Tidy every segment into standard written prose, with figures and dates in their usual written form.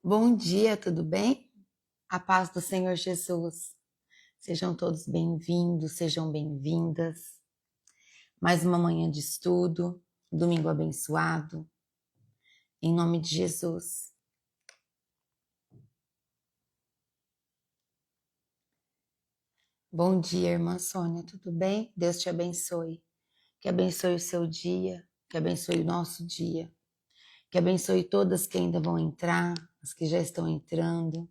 Bom dia, tudo bem? A paz do Senhor Jesus. Sejam todos bem-vindos, sejam bem-vindas. Mais uma manhã de estudo, domingo abençoado, em nome de Jesus. Bom dia, irmã Sônia, tudo bem? Deus te abençoe. Que abençoe o seu dia, que abençoe o nosso dia, que abençoe todas que ainda vão entrar, as que já estão entrando.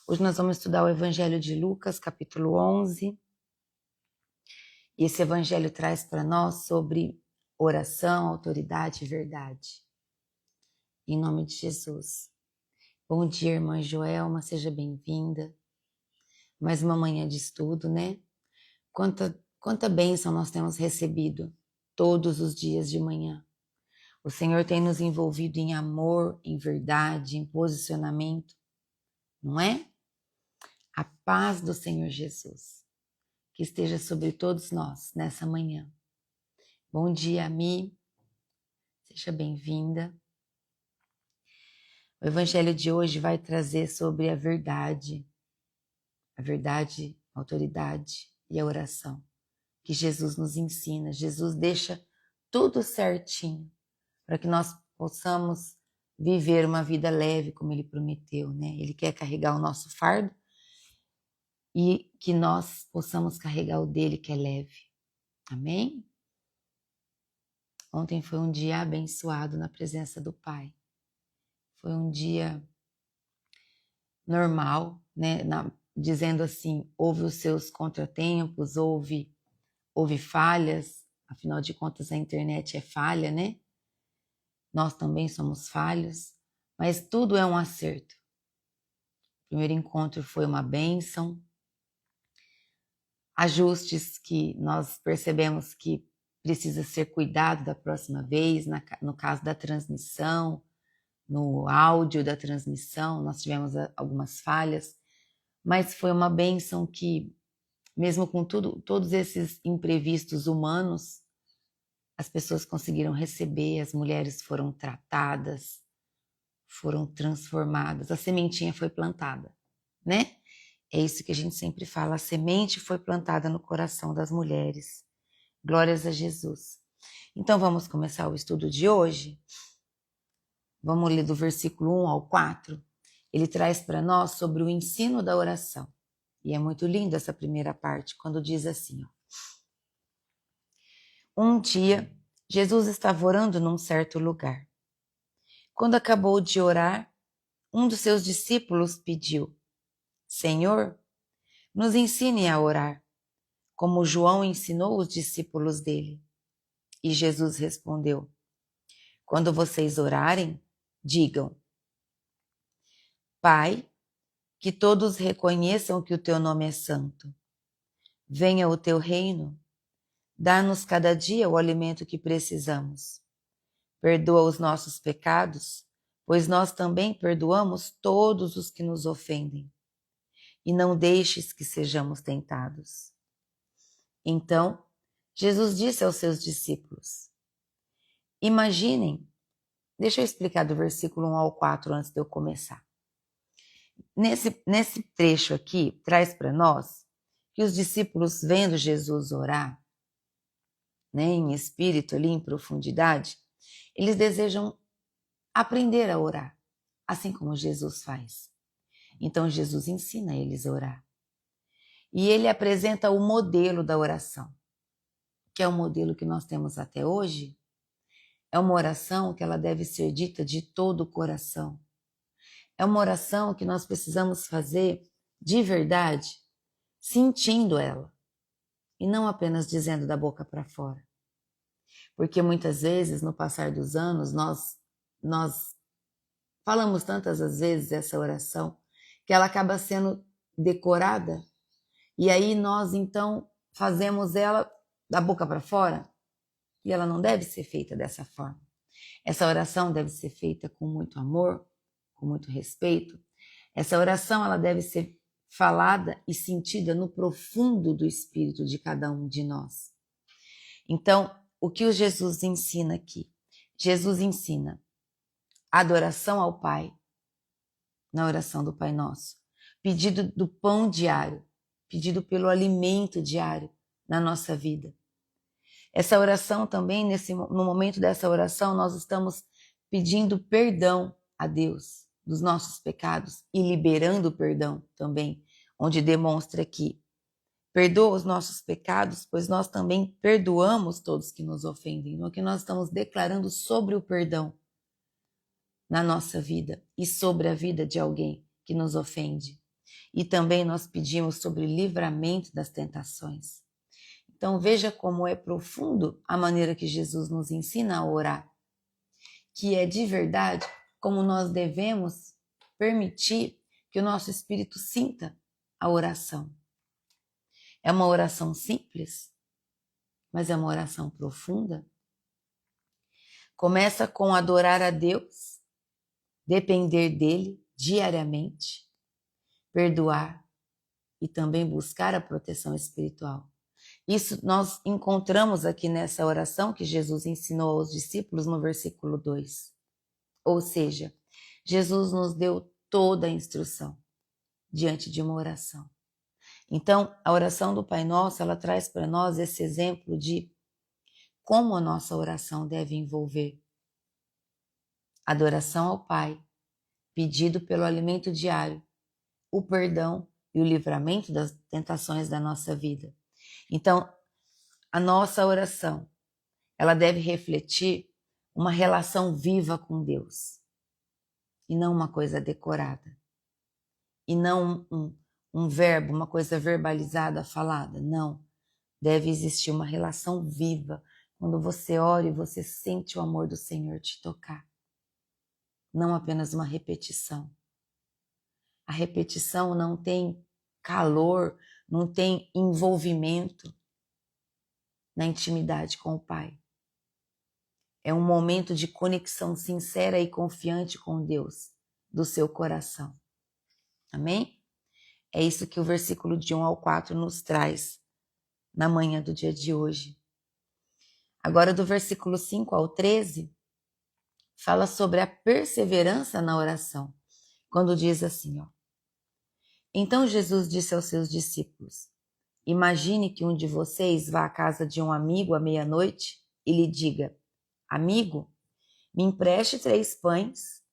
Hoje nós vamos estudar o Evangelho de Lucas, capítulo 11. E esse evangelho traz para nós sobre oração, autoridade e verdade. Em nome de Jesus. Bom dia, irmã Joelma, seja bem-vinda. Mais uma manhã de estudo, né? Quanta bênção nós temos recebido todos os dias de manhã. O Senhor tem nos envolvido em amor, em verdade, em posicionamento, não é? A paz do Senhor Jesus, que esteja sobre todos nós nessa manhã. Bom dia, Mi. Seja bem-vinda. O evangelho de hoje vai trazer sobre a verdade, a autoridade e a oração que Jesus nos ensina. Jesus deixa tudo certinho para que nós possamos viver uma vida leve como Ele prometeu, né? Ele quer carregar o nosso fardo e que nós possamos carregar o dele que é leve. Amém? Ontem foi um dia abençoado na presença do Pai. Foi um dia normal, né? Dizendo assim, houve os seus contratempos, houve falhas, afinal de contas a internet é falha, né? Nós também somos falhos, mas tudo é um acerto. O primeiro encontro foi uma bênção, ajustes que nós percebemos que precisa ser cuidado da próxima vez, no caso da transmissão, no áudio da transmissão, nós tivemos algumas falhas, mas foi uma bênção que, mesmo com todos esses imprevistos humanos, as pessoas conseguiram receber, as mulheres foram tratadas, foram transformadas, a sementinha foi plantada, né? É isso que a gente sempre fala, a semente foi plantada no coração das mulheres. Glórias a Jesus. Então vamos começar o estudo de hoje? Vamos ler do versículo 1 ao 4. Ele traz para nós sobre o ensino da oração. E é muito lindo essa primeira parte, quando diz assim, ó. Um dia, Jesus estava orando num certo lugar. Quando acabou de orar, um dos seus discípulos pediu: Senhor, nos ensine a orar, como João ensinou os discípulos dele. E Jesus respondeu: Quando vocês orarem, digam: Pai, que todos reconheçam que o teu nome é santo. Venha o teu reino. Dá-nos cada dia o alimento que precisamos. Perdoa os nossos pecados, pois nós também perdoamos todos os que nos ofendem. E não deixes que sejamos tentados. Então, Jesus disse aos seus discípulos: Imaginem, deixa eu explicar do versículo 1 ao 4 antes de eu começar. Nesse trecho aqui, traz para nós que os discípulos, vendo Jesus orar, né, em espírito ali, em profundidade, eles desejam aprender a orar, assim como Jesus faz. Então Jesus ensina eles a orar. E ele apresenta o modelo da oração, que é o modelo que nós temos até hoje. É uma oração que ela deve ser dita de todo o coração. É uma oração que nós precisamos fazer de verdade, sentindo ela, e não apenas dizendo da boca para fora. Porque muitas vezes, no passar dos anos, nós falamos tantas as vezes essa oração, que ela acaba sendo decorada, e aí nós então fazemos ela da boca para fora, e ela não deve ser feita dessa forma. Essa oração deve ser feita com muito amor, com muito respeito. Essa oração ela deve ser falada e sentida no profundo do espírito de cada um de nós. Então, o que o Jesus ensina aqui? Jesus ensina adoração ao Pai, na oração do Pai Nosso. Pedido do pão diário, pedido pelo alimento diário na nossa vida. Essa oração também, no momento dessa oração, nós estamos pedindo perdão a Deus dos nossos pecados e liberando perdão também, onde demonstra que perdoa os nossos pecados, pois nós também perdoamos todos que nos ofendem. No que nós estamos declarando sobre o perdão na nossa vida e sobre a vida de alguém que nos ofende. E também nós pedimos sobre livramento das tentações. Então veja como é profundo a maneira que Jesus nos ensina a orar, que é de verdade como nós devemos permitir que o nosso espírito sinta a oração. É uma oração simples, mas é uma oração profunda. Começa com adorar a Deus, depender dele diariamente, perdoar e também buscar a proteção espiritual. Isso nós encontramos aqui nessa oração que Jesus ensinou aos discípulos no versículo 2. Ou seja, Jesus nos deu toda a instrução diante de uma oração. Então, a oração do Pai Nosso, ela traz para nós esse exemplo de como a nossa oração deve envolver adoração ao Pai, pedido pelo alimento diário, o perdão e o livramento das tentações da nossa vida. Então, a nossa oração, ela deve refletir uma relação viva com Deus e não uma coisa decorada. E não um verbo, uma coisa verbalizada, falada. Não. Deve existir uma relação viva quando você ora e você sente o amor do Senhor te tocar. Não apenas uma repetição. A repetição não tem calor, não tem envolvimento na intimidade com o Pai. É um momento de conexão sincera e confiante com Deus, do seu coração. Amém? É isso que o versículo de 1 ao 4 nos traz na manhã do dia de hoje. Agora, do versículo 5 ao 13, fala sobre a perseverança na oração, quando diz assim, ó. Então Jesus disse aos seus discípulos, imagine que um de vocês vá à casa de um amigo à meia-noite e lhe diga, amigo, me empreste 3 pães.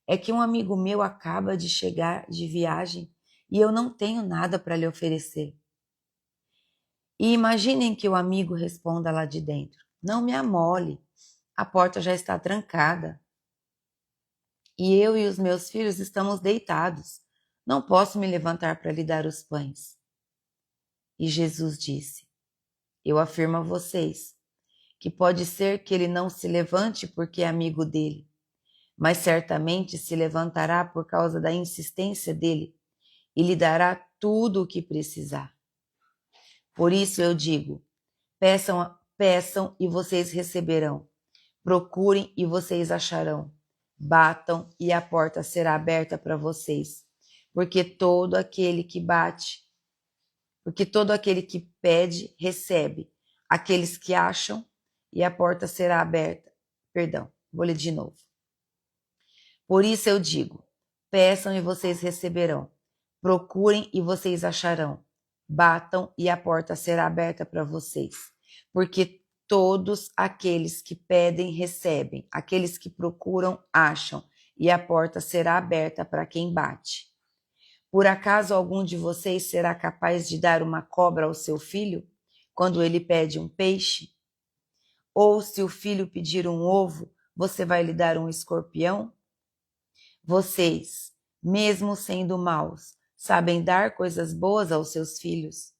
É que um amigo meu acaba de chegar de viagem e eu não tenho nada para lhe oferecer. E imaginem que o amigo responda lá de dentro, não me amole, a porta já está trancada. E eu e os meus filhos estamos deitados, não posso me levantar para lhe dar os pães. E Jesus disse, eu afirmo a vocês, que pode ser que ele não se levante porque é amigo dele, mas certamente se levantará por causa da insistência dele e lhe dará tudo o que precisar. Por isso eu digo, peçam e vocês receberão, procurem e vocês acharão, batam e a porta será aberta para vocês, porque todo aquele que pede, recebe, aqueles que acham e a porta será aberta. Perdão, vou ler de novo. Por isso eu digo, peçam e vocês receberão, procurem e vocês acharão, batam e a porta será aberta para vocês, porque todos aqueles que pedem recebem, aqueles que procuram acham, e a porta será aberta para quem bate. Por acaso algum de vocês será capaz de dar uma cobra ao seu filho, quando ele pede um peixe? Ou se o filho pedir um ovo, você vai lhe dar um escorpião? Vocês, mesmo sendo maus, sabem dar coisas boas aos seus filhos.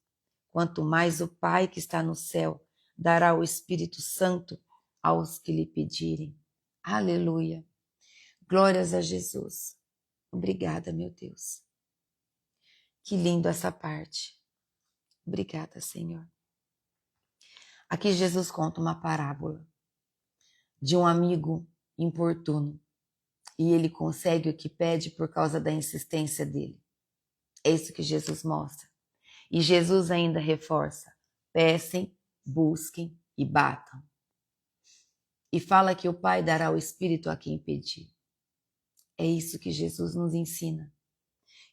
Quanto mais o Pai que está no céu dará o Espírito Santo aos que lhe pedirem. Aleluia. Glórias a Jesus. Obrigada, meu Deus. Que lindo essa parte. Obrigada, Senhor. Aqui Jesus conta uma parábola de um amigo importuno e ele consegue o que pede por causa da insistência dele. É isso que Jesus mostra. E Jesus ainda reforça, peçam, busquem e batam. E fala que o Pai dará o Espírito a quem pedir. É isso que Jesus nos ensina.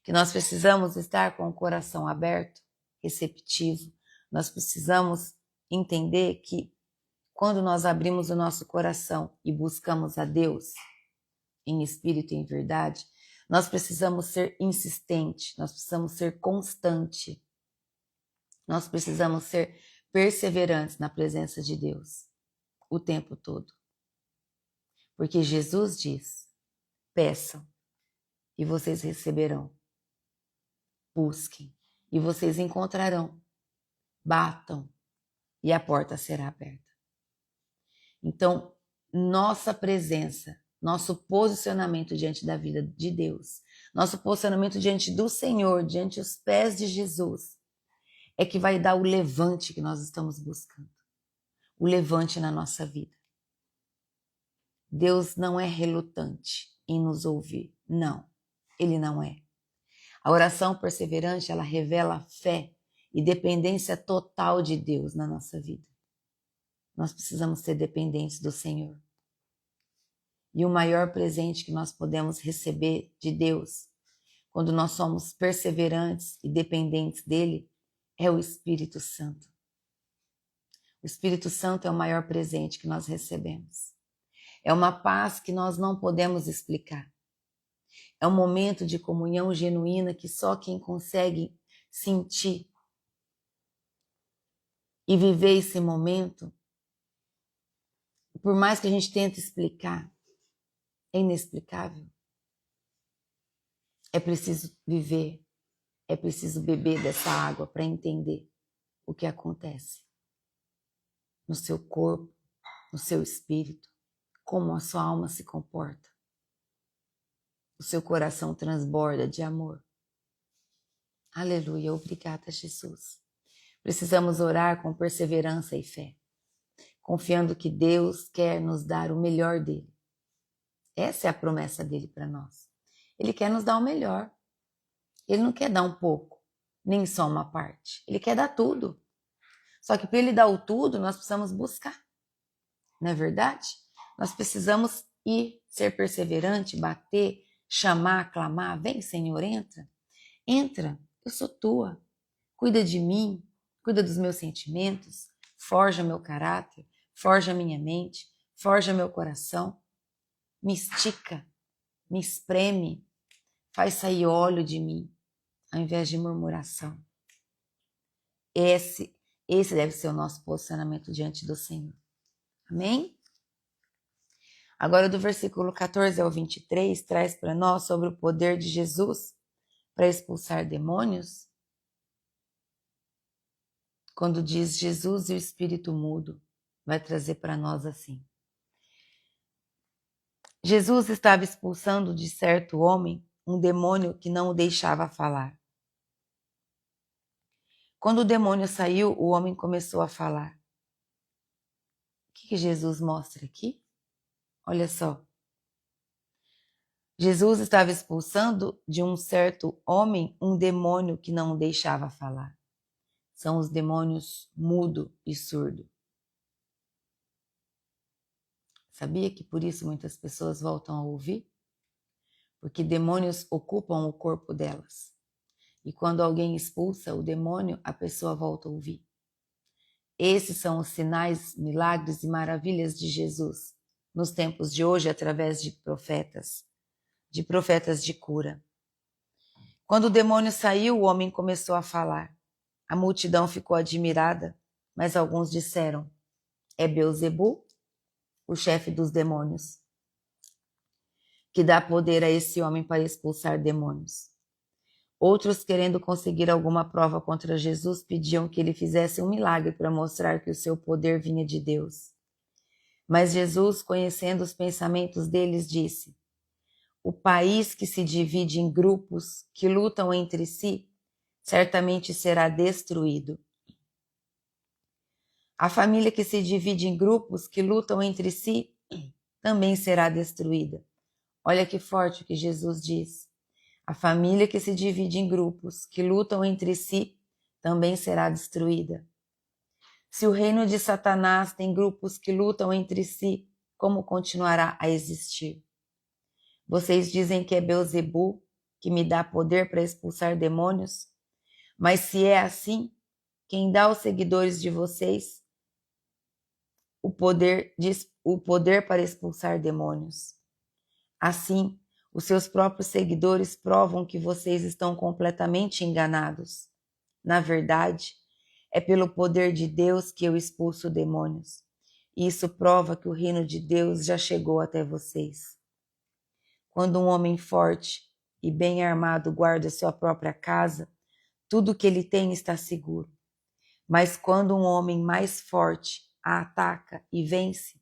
Que nós precisamos estar com o coração aberto, receptivo. Nós precisamos entender que quando nós abrimos o nosso coração e buscamos a Deus em espírito e em verdade, nós precisamos ser insistente, nós precisamos ser constante, nós precisamos ser perseverantes na presença de Deus o tempo todo. Porque Jesus diz: peçam e vocês receberão. Busquem e vocês encontrarão. Batam e a porta será aberta. Então, nossa presença, nosso posicionamento diante da vida de Deus, nosso posicionamento diante do Senhor, diante dos pés de Jesus, é que vai dar o levante que nós estamos buscando. O levante na nossa vida. Deus não é relutante em nos ouvir. Não, Ele não é. A oração perseverante, ela revela fé e dependência total de Deus na nossa vida. Nós precisamos ser dependentes do Senhor. E o maior presente que nós podemos receber de Deus, quando nós somos perseverantes e dependentes dele, é o Espírito Santo. O Espírito Santo é o maior presente que nós recebemos. É uma paz que nós não podemos explicar. É um momento de comunhão genuína que só quem consegue sentir e viver esse momento, por mais que a gente tente explicar, é inexplicável. É preciso viver, é preciso beber dessa água para entender o que acontece no seu corpo, no seu espírito, como a sua alma se comporta. O seu coração transborda de amor. Aleluia, obrigada, Jesus. Precisamos orar com perseverança e fé, confiando que Deus quer nos dar o melhor dele. Essa é a promessa dele para nós. Ele quer nos dar o melhor. Ele não quer dar um pouco, nem só uma parte. Ele quer dar tudo. Só que para ele dar o tudo, nós precisamos buscar. Não é verdade? Nós precisamos ir, ser perseverante, bater, chamar, clamar. Vem, Senhor, entra. Entra, eu sou tua. Cuida de mim, cuida dos meus sentimentos, forja meu caráter, forja minha mente, forja meu coração. Me estica, me espreme, faz sair óleo de mim, ao invés de murmuração. Esse deve ser o nosso posicionamento diante do Senhor. Amém? Agora, do versículo 14 ao 23, traz para nós sobre o poder de Jesus para expulsar demônios. Quando diz Jesus e o Espírito mudo, vai trazer para nós assim. Jesus estava expulsando de certo homem um demônio que não o deixava falar. Quando o demônio saiu, o homem começou a falar. O que Jesus mostra aqui? Olha só. Jesus estava expulsando de um certo homem um demônio que não o deixava falar. São os demônios mudo e surdo. Sabia que por isso muitas pessoas voltam a ouvir? Porque demônios ocupam o corpo delas. E quando alguém expulsa o demônio, a pessoa volta a ouvir. Esses são os sinais, milagres e maravilhas de Jesus nos tempos de hoje através de profetas de cura. Quando o demônio saiu, o homem começou a falar. A multidão ficou admirada, mas alguns disseram: é Beelzebu, o chefe dos demônios, que dá poder a esse homem para expulsar demônios. Outros, querendo conseguir alguma prova contra Jesus, pediam que ele fizesse um milagre para mostrar que o seu poder vinha de Deus. Mas Jesus, conhecendo os pensamentos deles, disse: o país que se divide em grupos que lutam entre si, certamente será destruído. A família que se divide em grupos que lutam entre si, também será destruída. Olha que forte o que Jesus diz. A família que se divide em grupos que lutam entre si também será destruída. Se o reino de Satanás tem grupos que lutam entre si, como continuará a existir? Vocês dizem que é Beelzebu que me dá poder para expulsar demônios? Mas se é assim, quem dá aos seguidores de vocês o poder para expulsar demônios? Assim, os seus próprios seguidores provam que vocês estão completamente enganados. Na verdade, é pelo poder de Deus que eu expulso demônios. E isso prova que o reino de Deus já chegou até vocês. Quando um homem forte e bem armado guarda sua própria casa, tudo que ele tem está seguro. Mas quando um homem mais forte a ataca e vence,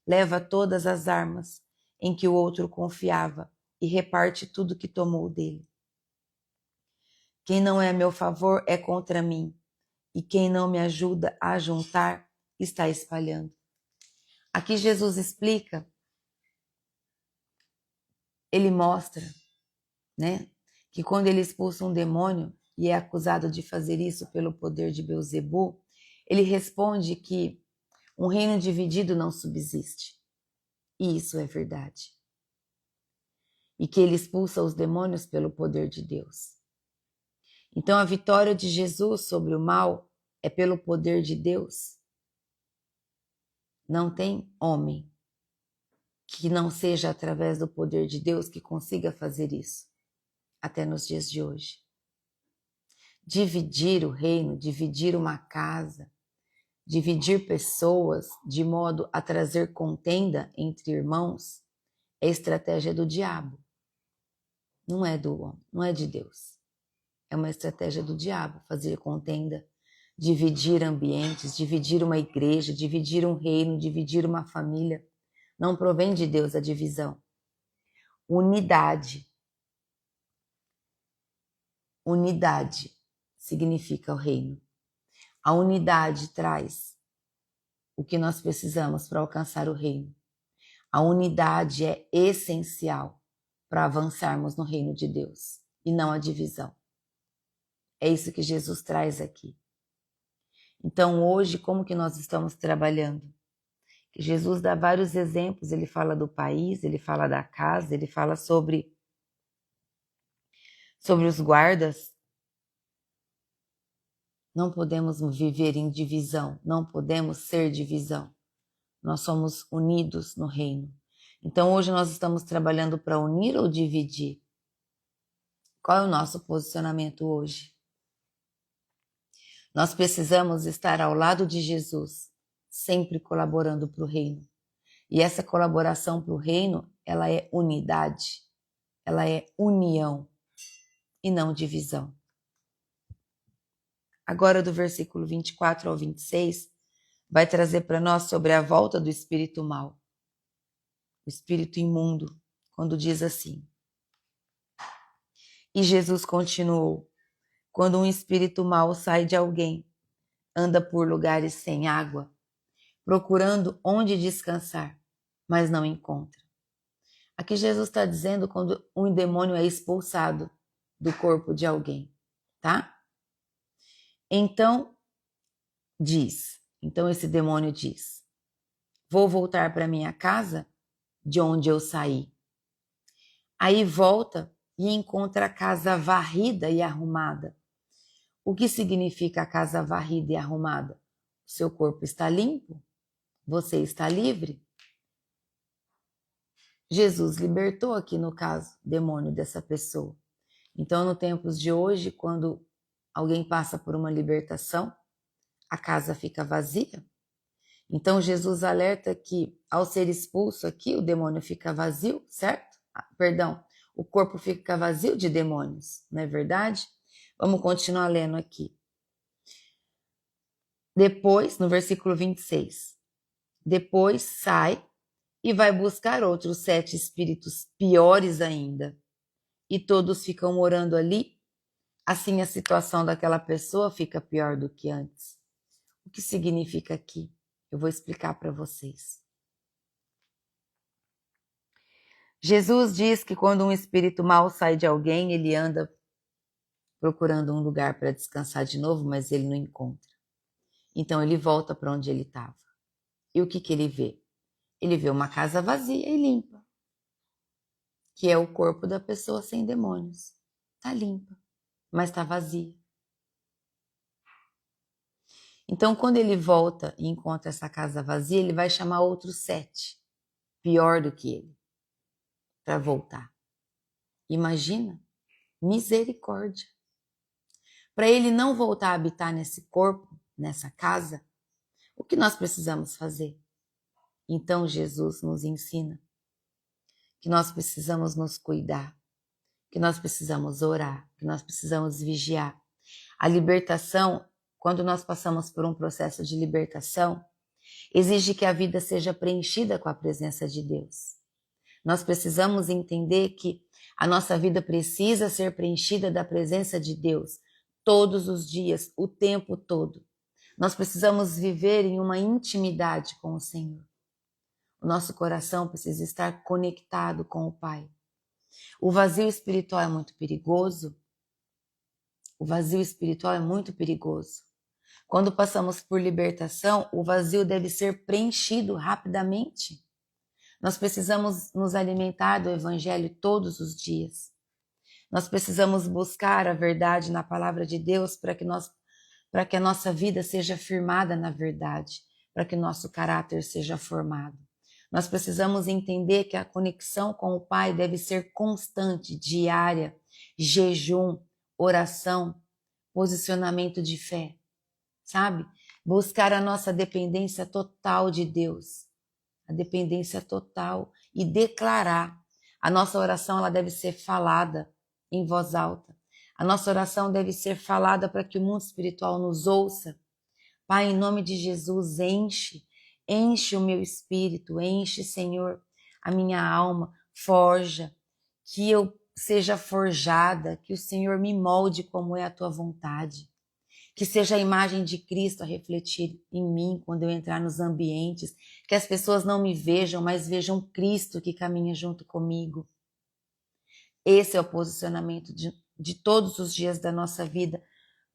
leva todas as armas em que o outro confiava e reparte tudo que tomou dele. Quem não é a meu favor é contra mim, e quem não me ajuda a juntar está espalhando. Aqui Jesus explica, ele mostra, né, que quando ele expulsa um demônio e é acusado de fazer isso pelo poder de Beelzebu, ele responde que um reino dividido não subsiste. E isso é verdade. E que ele expulsa os demônios pelo poder de Deus. Então a vitória de Jesus sobre o mal é pelo poder de Deus. Não tem homem que não seja através do poder de Deus que consiga fazer isso, até nos dias de hoje. Dividir o reino, dividir uma casa, dividir pessoas de modo a trazer contenda entre irmãos é estratégia do diabo. Não é do homem, não é de Deus. É uma estratégia do diabo fazer contenda, dividir ambientes, dividir uma igreja, dividir um reino, dividir uma família. Não provém de Deus a divisão. Unidade. Unidade significa o reino. A unidade traz o que nós precisamos para alcançar o reino. A unidade é essencial para avançarmos no reino de Deus e não a divisão. É isso que Jesus traz aqui. Então hoje, como que nós estamos trabalhando? Que Jesus dá vários exemplos, ele fala do país, ele fala da casa, ele fala sobre os guardas. Não podemos viver em divisão, não podemos ser divisão. Nós somos unidos no reino. Então hoje nós estamos trabalhando para unir ou dividir? Qual é o nosso posicionamento hoje? Nós precisamos estar ao lado de Jesus, sempre colaborando para o reino. E essa colaboração para o reino, ela é unidade, ela é união e não divisão. Agora do versículo 24 ao 26, vai trazer para nós sobre a volta do espírito mau, o espírito imundo, quando diz assim: E Jesus continuou: quando um espírito mau sai de alguém, anda por lugares sem água, procurando onde descansar, mas não encontra. Aqui Jesus está dizendo quando um demônio é expulsado do corpo de alguém, tá? Então esse demônio diz: vou voltar para minha casa de onde eu saí. Aí volta e encontra a casa varrida e arrumada. O que significa a casa varrida e arrumada? O seu corpo está limpo? Você está livre? Jesus libertou aqui, no caso, o demônio dessa pessoa. Então, nos tempos de hoje, quando alguém passa por uma libertação, a casa fica vazia. Então, Jesus alerta que, ao ser expulso aqui, o demônio fica vazio, certo? O corpo fica vazio de demônios, não é verdade? Vamos continuar lendo aqui. Depois, no versículo 26, depois sai e vai buscar outros 7 espíritos piores ainda. E todos ficam morando ali. Assim a situação daquela pessoa fica pior do que antes. O que significa aqui? Eu vou explicar para vocês. Jesus diz que quando um espírito mau sai de alguém, ele anda procurando um lugar para descansar de novo, mas ele não encontra. Então ele volta para onde ele estava. E o que ele vê? Ele vê uma casa vazia e limpa. que é o corpo da pessoa sem demônios. Está limpa, mas está vazia. Então, quando ele volta e encontra essa casa vazia, ele vai chamar outros 7, pior do que ele, para voltar. Imagina, misericórdia. Para ele não voltar a habitar nesse corpo, nessa casa, o que nós precisamos fazer? Então, Jesus nos ensina que nós precisamos nos cuidar, que nós precisamos orar, que nós precisamos vigiar. A libertação, quando nós passamos por um processo de libertação, exige que a vida seja preenchida com a presença de Deus. Nós precisamos entender que a nossa vida precisa ser preenchida da presença de Deus todos os dias, o tempo todo. Nós precisamos viver em uma intimidade com o Senhor. O nosso coração precisa estar conectado com o Pai. O vazio espiritual é muito perigoso. O vazio espiritual é muito perigoso. Quando passamos por libertação, o vazio deve ser preenchido rapidamente. Nós precisamos nos alimentar do Evangelho todos os dias. Nós precisamos buscar a verdade na palavra de Deus para que a nossa vida seja firmada na verdade, para que o nosso caráter seja formado. Nós precisamos entender que a conexão com o Pai deve ser constante, diária, jejum, oração, posicionamento de fé, sabe? Buscar a nossa dependência total de Deus, a dependência total, e declarar. A nossa oração ela deve ser falada em voz alta. A nossa oração deve ser falada para que o mundo espiritual nos ouça. Pai, em nome de Jesus, enche o meu espírito, enche, Senhor, a minha alma, forja, que eu seja forjada, que o Senhor me molde como é a tua vontade. Que seja a imagem de Cristo a refletir em mim quando eu entrar nos ambientes, que as pessoas não me vejam, mas vejam Cristo que caminha junto comigo. Esse é o posicionamento de todos os dias da nossa vida,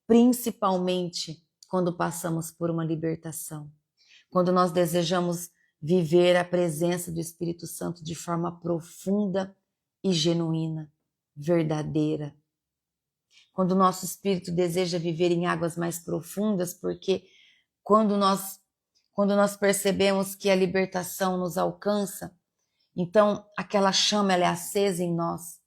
principalmente quando passamos por uma libertação, quando nós desejamos viver a presença do Espírito Santo de forma profunda e genuína, verdadeira. Quando o nosso espírito deseja viver em águas mais profundas, porque quando nós percebemos que a libertação nos alcança, então aquela chama ela é acesa em nós,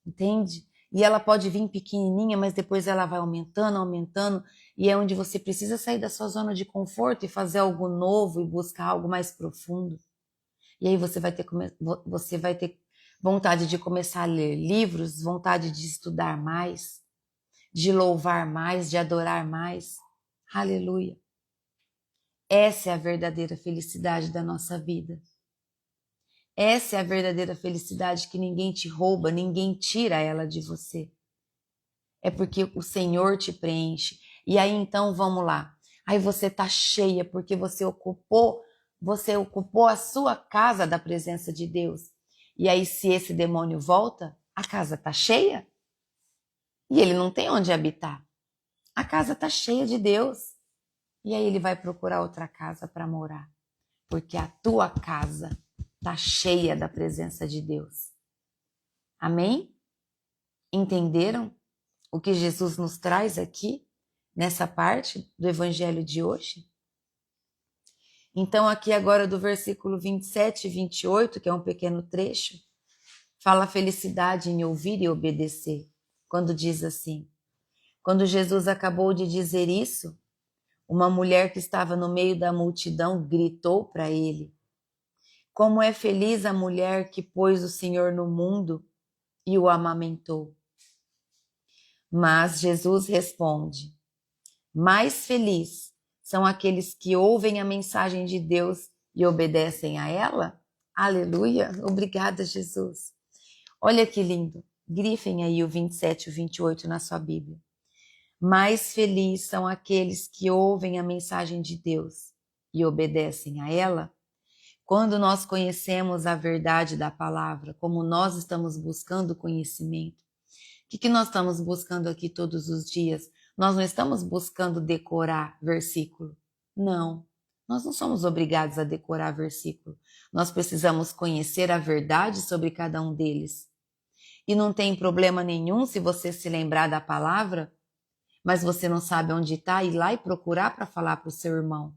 entende? E ela pode vir pequenininha, mas depois ela vai aumentando, e é onde você precisa sair da sua zona de conforto e fazer algo novo e buscar algo mais profundo. E aí você vai ter vontade de começar a ler livros, vontade de estudar mais, de louvar mais, de adorar mais. Aleluia. Essa é a verdadeira felicidade da nossa vida. Essa é a verdadeira felicidade que ninguém te rouba, ninguém tira ela de você. É porque o Senhor te preenche. E aí então vamos lá. Aí você tá cheia porque você ocupou a sua casa da presença de Deus. E aí se esse demônio volta, a casa tá cheia? E ele não tem onde habitar. A casa tá cheia de Deus. E aí ele vai procurar outra casa para morar. Porque a tua casa está cheia da presença de Deus. Amém? Entenderam o que Jesus nos traz aqui, nessa parte do Evangelho de hoje? Então, aqui agora do versículo 27 e 28, que é um pequeno trecho, fala a felicidade em ouvir e obedecer, quando diz assim: quando Jesus acabou de dizer isso, uma mulher que estava no meio da multidão gritou para ele: como é feliz a mulher que pôs o Senhor no mundo e o amamentou. Mas Jesus responde: mais feliz são aqueles que ouvem a mensagem de Deus e obedecem a ela? Aleluia! Obrigada, Jesus. Olha que lindo. Grifem aí o 27 e o 28 na sua Bíblia. Mais feliz são aqueles que ouvem a mensagem de Deus e obedecem a ela? Quando nós conhecemos a verdade da palavra, como nós estamos buscando conhecimento, o que nós estamos buscando aqui todos os dias? Nós não estamos buscando decorar versículo. Não. Nós não somos obrigados a decorar versículo. Nós precisamos conhecer a verdade sobre cada um deles. E não tem problema nenhum se você se lembrar da palavra, mas você não sabe onde está, ir lá e procurar para falar para o seu irmão.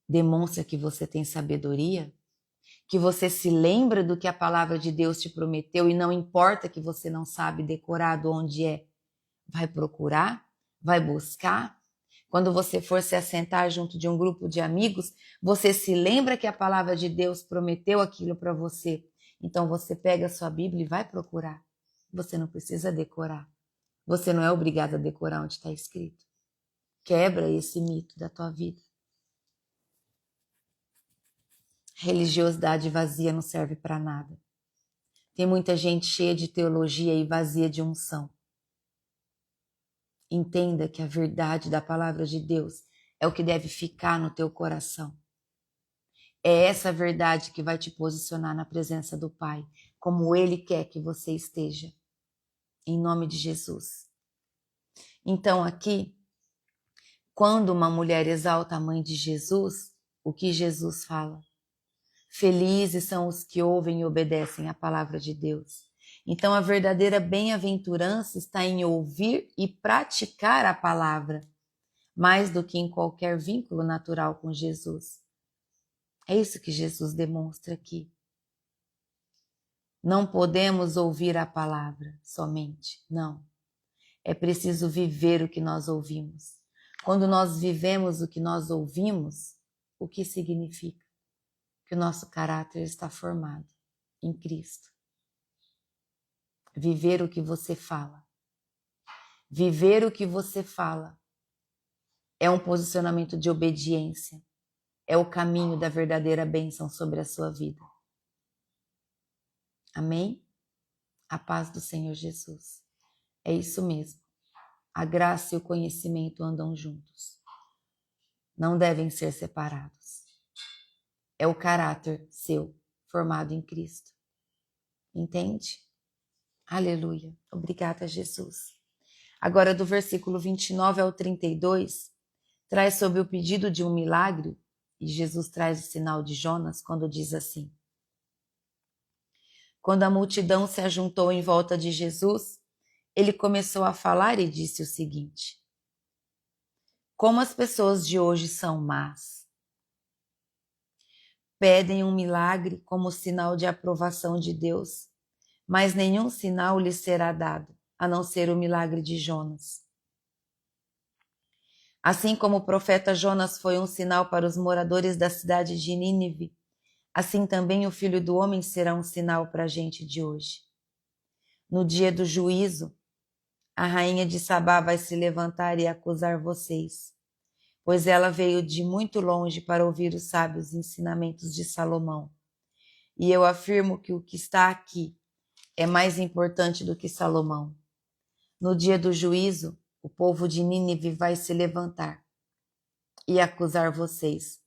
Demonstra que você tem sabedoria, que você se lembra do que a palavra de Deus te prometeu e não importa que você não sabe decorado onde é. Vai procurar, vai buscar. Quando você for se assentar junto de um grupo de amigos, você se lembra que a palavra de Deus prometeu aquilo para você. Então você pega a sua Bíblia e vai procurar. Você não precisa decorar. Você não é obrigado a decorar onde está escrito. Quebra esse mito da tua vida. Religiosidade vazia não serve para nada. Tem muita gente cheia de teologia e vazia de unção. Entenda que a verdade da palavra de Deus é o que deve ficar no teu coração. É essa verdade que vai te posicionar na presença do Pai, como Ele quer que você esteja. Em nome de Jesus. Então aqui, quando uma mulher exalta a mãe de Jesus, o que Jesus fala? Felizes são os que ouvem e obedecem à palavra de Deus. Então a verdadeira bem-aventurança está em ouvir e praticar a palavra, mais do que em qualquer vínculo natural com Jesus. É isso que Jesus demonstra aqui. Não podemos ouvir a palavra somente, não. É preciso viver o que nós ouvimos. Quando nós vivemos o que nós ouvimos, o que significa? Que o nosso caráter está formado em Cristo. Viver o que você fala. Viver o que você fala é um posicionamento de obediência. É o caminho da verdadeira bênção sobre a sua vida. Amém? A paz do Senhor Jesus. É isso mesmo. A graça e o conhecimento andam juntos. Não devem ser separados. É o caráter seu, formado em Cristo. Entende? Aleluia. Obrigada, Jesus. Agora, do versículo 29 ao 32, traz sobre o pedido de um milagre, e Jesus traz o sinal de Jonas quando diz assim: quando a multidão se ajuntou em volta de Jesus, ele começou a falar e disse o seguinte: como as pessoas de hoje são más. Pedem um milagre como sinal de aprovação de Deus, mas nenhum sinal lhes será dado, a não ser o milagre de Jonas. Assim como o profeta Jonas foi um sinal para os moradores da cidade de Nínive, assim também o Filho do Homem será um sinal para a gente de hoje. No dia do juízo, a rainha de Sabá vai se levantar e acusar vocês, pois ela veio de muito longe para ouvir os sábios ensinamentos de Salomão. E eu afirmo que o que está aqui é mais importante do que Salomão. No dia do juízo, o povo de Nínive vai se levantar e acusar vocês,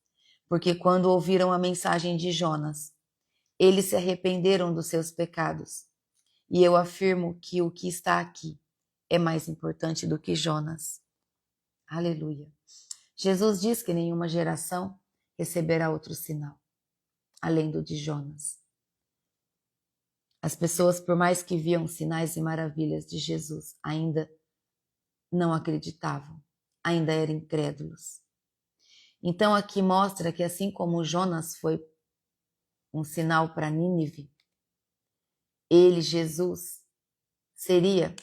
porque quando ouviram a mensagem de Jonas, eles se arrependeram dos seus pecados. E eu afirmo que o que está aqui é mais importante do que Jonas. Aleluia. Jesus diz que nenhuma geração receberá outro sinal, além do de Jonas. As pessoas, por mais que viam sinais e maravilhas de Jesus, ainda não acreditavam, ainda eram incrédulos. Então aqui mostra que assim como Jonas foi um sinal para Nínive, ele, Jesus, seria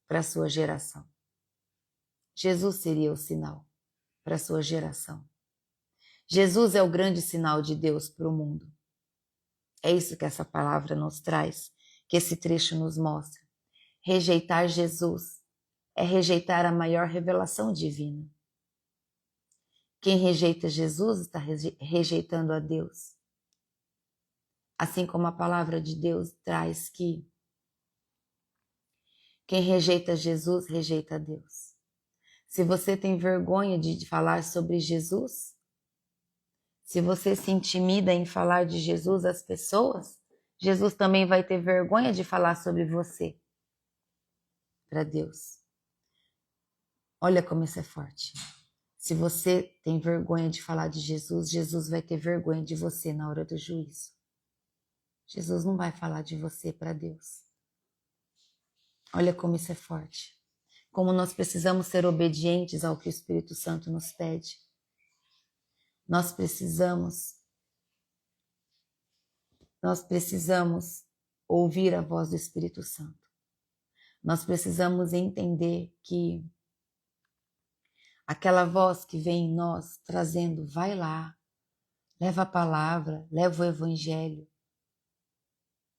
para a sua geração. Jesus seria o sinal para a sua geração. Jesus é o grande sinal de Deus para o mundo. É isso que essa palavra nos traz, que esse trecho nos mostra. Rejeitar Jesus é rejeitar a maior revelação divina. Quem rejeita Jesus está rejeitando a Deus. Assim como a palavra de Deus traz que quem rejeita Jesus, rejeita a Deus. Se você tem vergonha de falar sobre Jesus, se você se intimida em falar de Jesus às pessoas, Jesus também vai ter vergonha de falar sobre você para Deus. Olha como isso é forte. Se você tem vergonha de falar de Jesus, Jesus vai ter vergonha de você na hora do juízo. Jesus não vai falar de você para Deus. Olha como isso é forte. Como nós precisamos ser obedientes ao que o Espírito Santo nos pede. Nós precisamos ouvir a voz do Espírito Santo. Nós precisamos entender que aquela voz que vem em nós trazendo, vai lá, leva a palavra, leva o evangelho.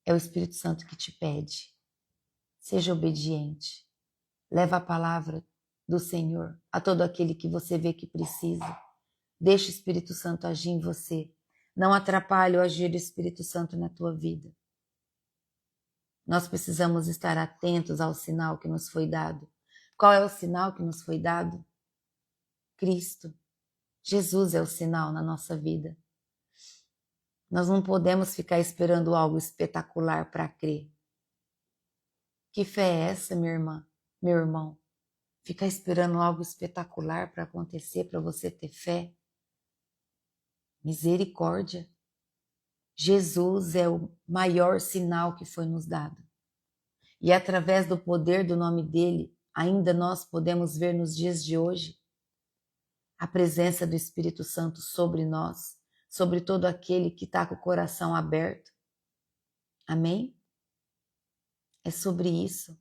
É o Espírito Santo que te pede. Seja obediente. Leva a palavra do Senhor a todo aquele que você vê que precisa. Deixa o Espírito Santo agir em você. Não atrapalhe o agir do Espírito Santo na tua vida. Nós precisamos estar atentos ao sinal que nos foi dado. Qual é o sinal que nos foi dado? Cristo. Jesus é o sinal na nossa vida. Nós não podemos ficar esperando algo espetacular para crer. Que fé é essa, minha irmã, meu irmão? Ficar esperando algo espetacular para acontecer, para você ter fé? Misericórdia. Jesus é o maior sinal que foi nos dado. E através do poder do nome dele, ainda nós podemos ver nos dias de hoje a presença do Espírito Santo sobre nós, sobre todo aquele que está com o coração aberto. Amém? É sobre isso.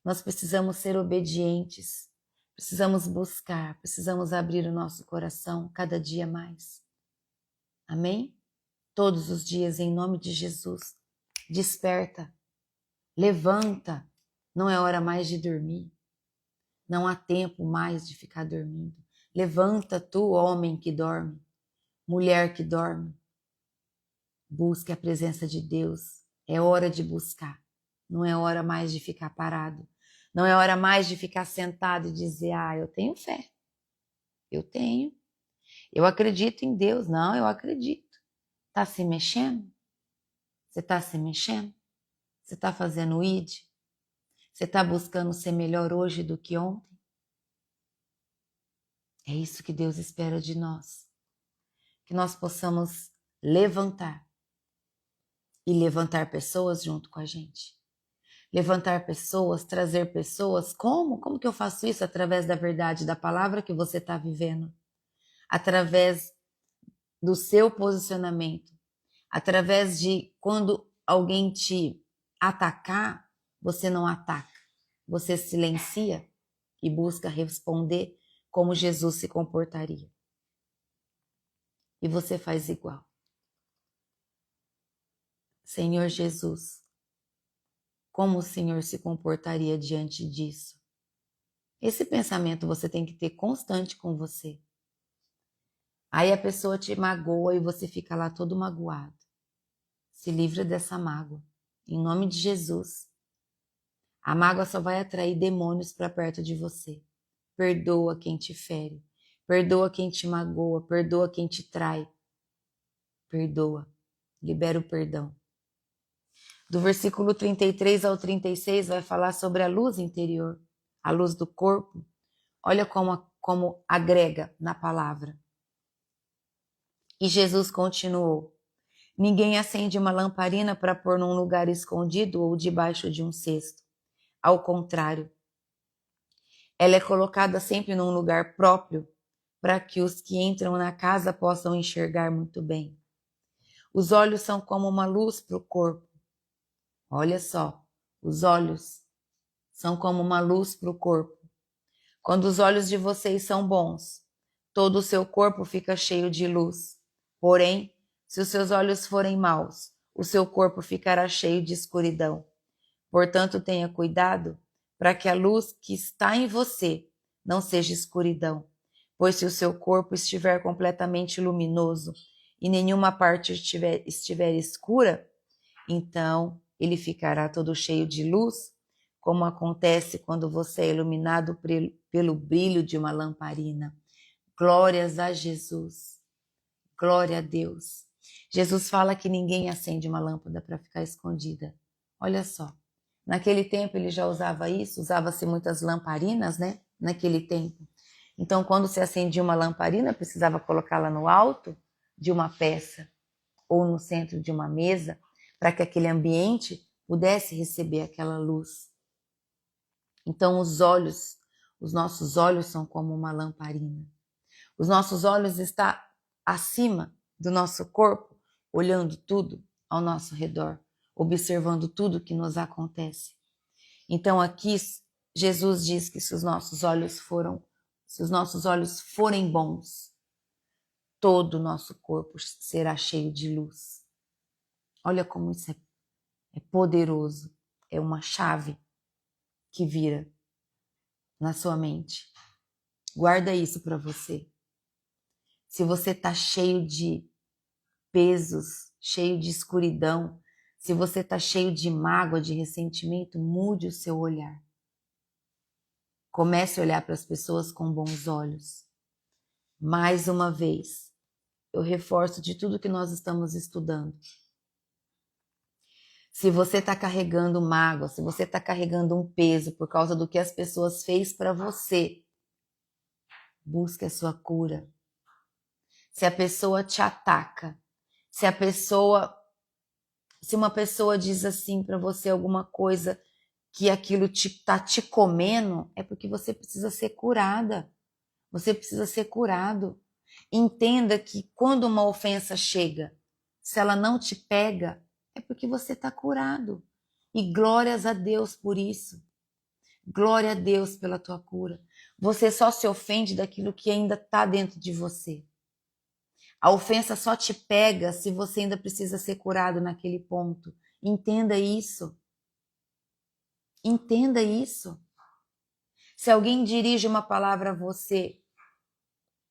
Nós precisamos ser obedientes, precisamos buscar, precisamos abrir o nosso coração cada dia mais. Amém? Todos os dias, em nome de Jesus. Desperta, levanta, não é hora mais de dormir. Não há tempo mais de ficar dormindo. Levanta tu, homem que dorme, mulher que dorme. Busque a presença de Deus. É hora de buscar. Não é hora mais de ficar parado. Não é hora mais de ficar sentado e dizer, eu tenho fé. Eu tenho. Eu acredito em Deus. Não, eu acredito. Está se mexendo? Você está se mexendo? Você está fazendo o ID? Você está buscando ser melhor hoje do que ontem? É isso que Deus espera de nós. Que nós possamos levantar. E levantar pessoas junto com a gente. Levantar pessoas, trazer pessoas. Como? Como que eu faço isso? Através da verdade, da palavra que você está vivendo. Através do seu posicionamento. Através de quando alguém te atacar, você não ataca. Você silencia e busca responder como Jesus se comportaria. E você faz igual. Senhor Jesus, como o Senhor se comportaria diante disso? Esse pensamento você tem que ter constante com você. Aí a pessoa te magoa e você fica lá todo magoado. Se livra dessa mágoa. Em nome de Jesus. A mágoa só vai atrair demônios para perto de você. Perdoa quem te fere. Perdoa quem te magoa. Perdoa quem te trai. Perdoa. Libera o perdão. Do versículo 33 ao 36 vai falar sobre a luz interior, a luz do corpo. Olha como agrega na palavra. E Jesus continuou: ninguém acende uma lamparina para pôr num lugar escondido ou debaixo de um cesto. Ao contrário, ela é colocada sempre num lugar próprio para que os que entram na casa possam enxergar muito bem. Os olhos são como uma luz para o corpo. Olha só, os olhos são como uma luz para o corpo. Quando os olhos de vocês são bons, todo o seu corpo fica cheio de luz. Porém, se os seus olhos forem maus, o seu corpo ficará cheio de escuridão. Portanto, tenha cuidado para que a luz que está em você não seja escuridão. Pois se o seu corpo estiver completamente luminoso e nenhuma parte estiver escura, então ele ficará todo cheio de luz, como acontece quando você é iluminado pelo brilho de uma lamparina. Glórias a Jesus. Glória a Deus. Jesus fala que ninguém acende uma lâmpada para ficar escondida. Olha só. Naquele tempo ele já usava isso, usava-se muitas lamparinas, né? Naquele tempo. Então, quando se acendia uma lamparina, precisava colocá-la no alto de uma peça ou no centro de uma mesa, para que aquele ambiente pudesse receber aquela luz. Então, os nossos olhos são como uma lamparina. Os nossos olhos estão acima do nosso corpo, olhando tudo ao nosso redor, observando tudo que nos acontece. Então, aqui Jesus diz que se os nossos olhos forem bons, todo o nosso corpo será cheio de luz. Olha como isso é poderoso. É uma chave que vira na sua mente. Guarda isso para você. Se você está cheio de pesos, cheio de escuridão, se você está cheio de mágoa, de ressentimento, mude o seu olhar. Comece a olhar para as pessoas com bons olhos. Mais uma vez, eu reforço de tudo que nós estamos estudando. Se você está carregando mágoa, se você está carregando um peso por causa do que as pessoas fez para você, busque a sua cura. Se a pessoa te ataca, se uma pessoa diz assim para você alguma coisa que aquilo está te comendo, é porque você precisa ser curada. Você precisa ser curado. Entenda que quando uma ofensa chega, se ela não te pega, é porque você está curado. E glórias a Deus por isso. Glória a Deus pela tua cura. Você só se ofende daquilo que ainda está dentro de você. A ofensa só te pega se você ainda precisa ser curado naquele ponto. Entenda isso. Entenda isso. Se alguém dirige uma palavra a você,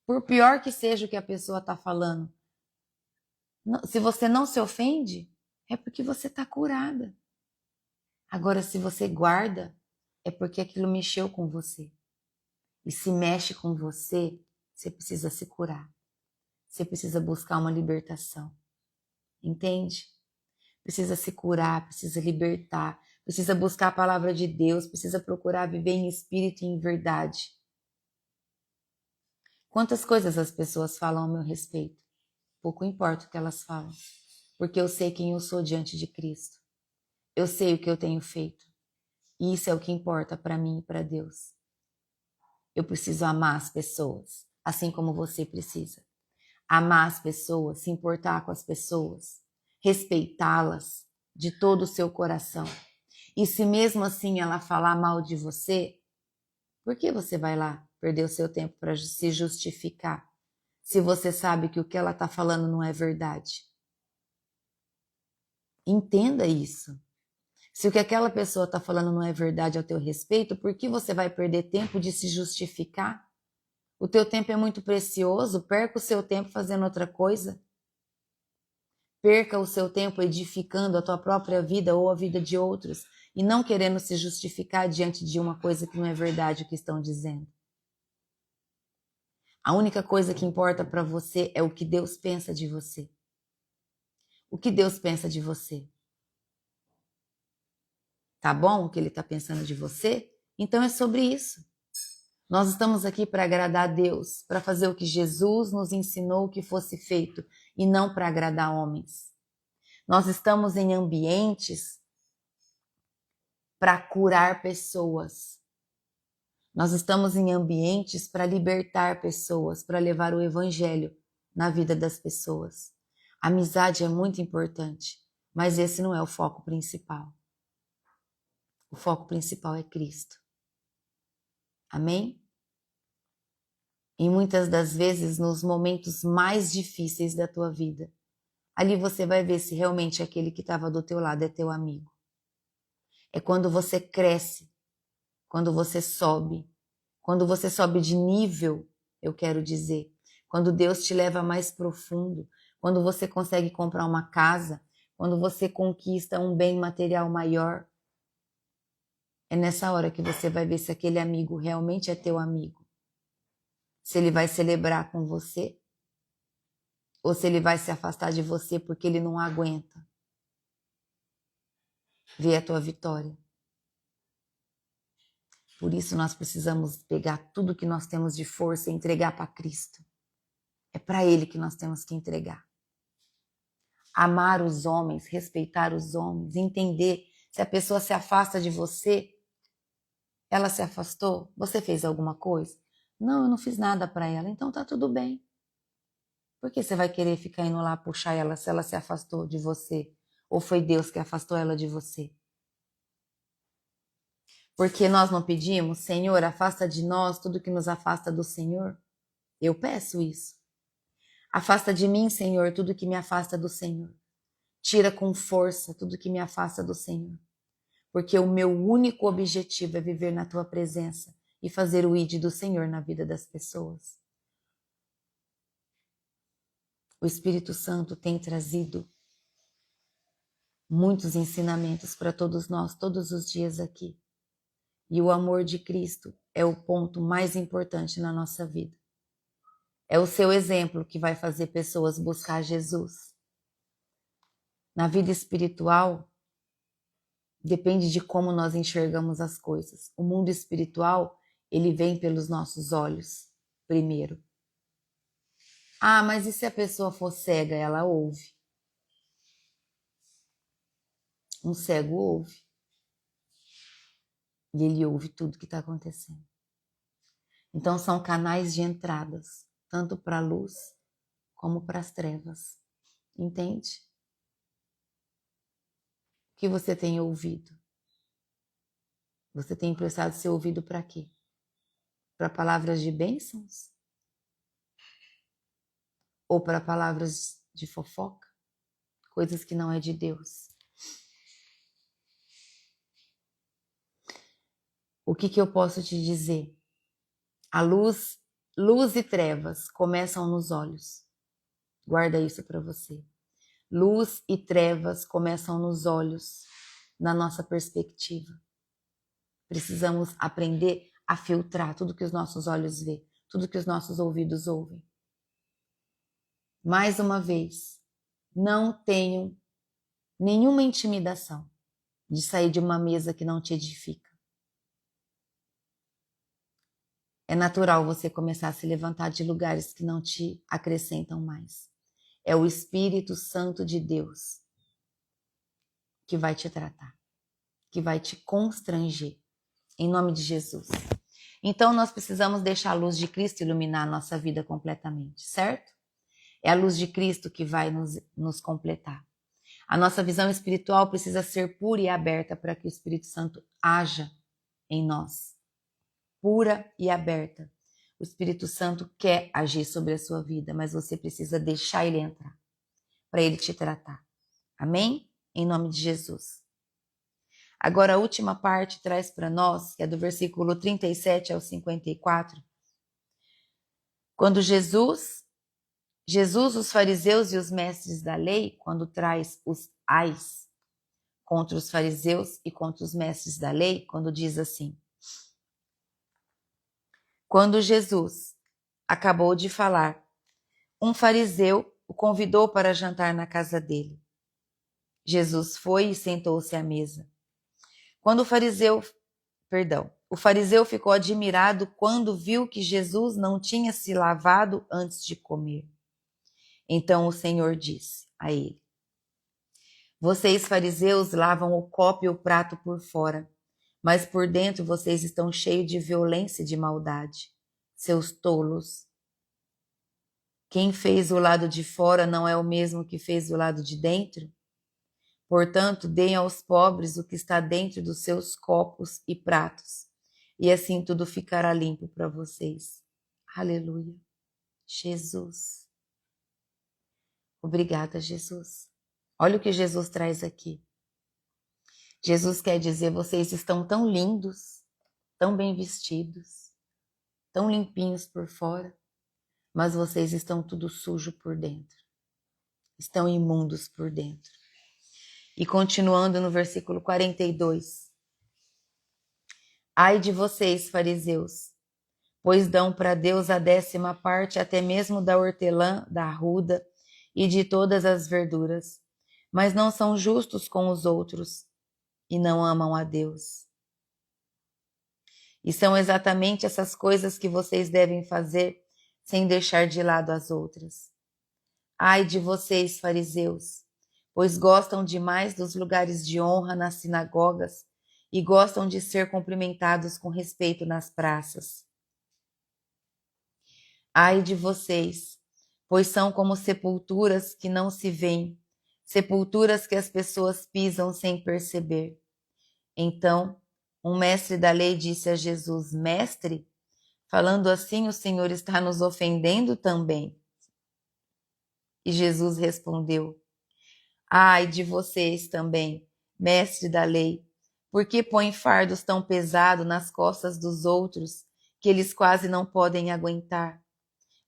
por pior que seja o que a pessoa está falando, se você não se ofende, é porque você está curada. Agora, se você guarda, é porque aquilo mexeu com você. E se mexe com você, você precisa se curar. Você precisa buscar uma libertação. Entende? Precisa se curar, precisa libertar, precisa buscar a palavra de Deus, precisa procurar viver em espírito e em verdade. Quantas coisas as pessoas falam ao meu respeito? Pouco importa o que elas falam, porque eu sei quem eu sou diante de Cristo. Eu sei o que eu tenho feito. E isso é o que importa para mim e para Deus. Eu preciso amar as pessoas, assim como você precisa. Amar as pessoas, se importar com as pessoas, respeitá-las de todo o seu coração. E se mesmo assim ela falar mal de você, por que você vai lá perder o seu tempo para se justificar, se você sabe que o que ela está falando não é verdade? Entenda isso. Se o que aquela pessoa está falando não é verdade ao teu respeito, por que você vai perder tempo de se justificar? O teu tempo é muito precioso, perca o seu tempo fazendo outra coisa. Perca o seu tempo edificando a tua própria vida ou a vida de outros e não querendo se justificar diante de uma coisa que não é verdade o que estão dizendo. A única coisa que importa para você é o que Deus pensa de você. O que Deus pensa de você? Tá bom o que Ele está pensando de você? Então é sobre isso. Nós estamos aqui para agradar a Deus, para fazer o que Jesus nos ensinou que fosse feito e não para agradar homens. Nós estamos em ambientes para curar pessoas. Nós estamos em ambientes para libertar pessoas, para levar o evangelho na vida das pessoas. A amizade é muito importante, mas esse não é o foco principal. O foco principal é Cristo. Amém? E muitas das vezes, nos momentos mais difíceis da tua vida, ali você vai ver se realmente aquele que estava do teu lado é teu amigo. É quando você cresce, quando você sobe de nível, eu quero dizer, quando Deus te leva mais profundo, quando você consegue comprar uma casa, quando você conquista um bem material maior, é nessa hora que você vai ver se aquele amigo realmente é teu amigo. Se ele vai celebrar com você, ou se ele vai se afastar de você porque ele não aguenta ver a tua vitória. Por isso nós precisamos pegar tudo que nós temos de força e entregar para Cristo. É para Ele que nós temos que entregar. Amar os homens, respeitar os homens, entender se a pessoa se afasta de você, ela se afastou, você fez alguma coisa? Não, eu não fiz nada para ela, então tá tudo bem. Por que você vai querer ficar indo lá puxar ela se ela se afastou de você? Ou foi Deus que afastou ela de você? Porque nós não pedimos, Senhor, afasta de nós tudo que nos afasta do Senhor? Eu peço isso. Afasta de mim, Senhor, tudo que me afasta do Senhor. Tira com força tudo que me afasta do Senhor. Porque o meu único objetivo é viver na tua presença e fazer o ID do Senhor na vida das pessoas. O Espírito Santo tem trazido muitos ensinamentos para todos nós, todos os dias aqui. E o amor de Cristo é o ponto mais importante na nossa vida. É o seu exemplo que vai fazer pessoas buscar Jesus. Na vida espiritual, depende de como nós enxergamos as coisas. O mundo espiritual, ele vem pelos nossos olhos, primeiro. Ah, mas e se a pessoa for cega, ela ouve? Um cego ouve. E ele ouve tudo que está acontecendo. Então são canais de entradas, tanto para a luz como para as trevas. Entende? O que você tem ouvido? Você tem prestado seu ouvido para quê? Para palavras de bênçãos? Ou para palavras de fofoca? Coisas que não é de Deus. O que eu posso te dizer? A luz e trevas começam nos olhos. Guarda isso para você. Luz e trevas começam nos olhos, na nossa perspectiva. Precisamos aprender a filtrar tudo que os nossos olhos vê, tudo que os nossos ouvidos ouvem. Mais uma vez, não tenham nenhuma intimidação de sair de uma mesa que não te edifica. É natural você começar a se levantar de lugares que não te acrescentam mais. É o Espírito Santo de Deus que vai te tratar, que vai te constranger, em nome de Jesus. Então nós precisamos deixar a luz de Cristo iluminar a nossa vida completamente, certo? É a luz de Cristo que vai nos completar. A nossa visão espiritual precisa ser pura e aberta para que o Espírito Santo haja em nós. Pura e aberta. O Espírito Santo quer agir sobre a sua vida, mas você precisa deixar ele entrar, para ele te tratar. Amém? Em nome de Jesus. Agora a última parte traz para nós, que é do versículo 37 ao 54. Quando Jesus, os fariseus e os mestres da lei, quando traz os ais contra os fariseus e contra os mestres da lei, quando diz assim: quando Jesus acabou de falar, um fariseu o convidou para jantar na casa dele. Jesus foi e sentou-se à mesa. O fariseu ficou admirado quando viu que Jesus não tinha se lavado antes de comer. Então o Senhor disse a ele: vocês, fariseus, lavam o copo e o prato por fora, mas por dentro vocês estão cheios de violência e de maldade. Seus tolos! Quem fez o lado de fora não é o mesmo que fez o lado de dentro? Portanto, deem aos pobres o que está dentro dos seus copos e pratos, e assim tudo ficará limpo para vocês. Aleluia. Jesus. Obrigada, Jesus. Olha o que Jesus traz aqui. Jesus quer dizer, vocês estão tão lindos, tão bem vestidos, tão limpinhos por fora, mas vocês estão tudo sujo por dentro. Estão imundos por dentro. E continuando no versículo 42. Ai de vocês, fariseus, pois dão para Deus a 10ª parte até mesmo da hortelã, da arruda e de todas as verduras, mas não são justos com os outros e não amam a Deus. E são exatamente essas coisas que vocês devem fazer sem deixar de lado as outras. Ai de vocês, fariseus, pois gostam demais dos lugares de honra nas sinagogas e gostam de ser cumprimentados com respeito nas praças. Ai de vocês, pois são como sepulturas que não se veem, sepulturas que as pessoas pisam sem perceber. Então, um mestre da lei disse a Jesus: Mestre, falando assim, o Senhor está nos ofendendo também. E Jesus respondeu: Ai de vocês também, mestre da lei, porque põem fardos tão pesados nas costas dos outros que eles quase não podem aguentar.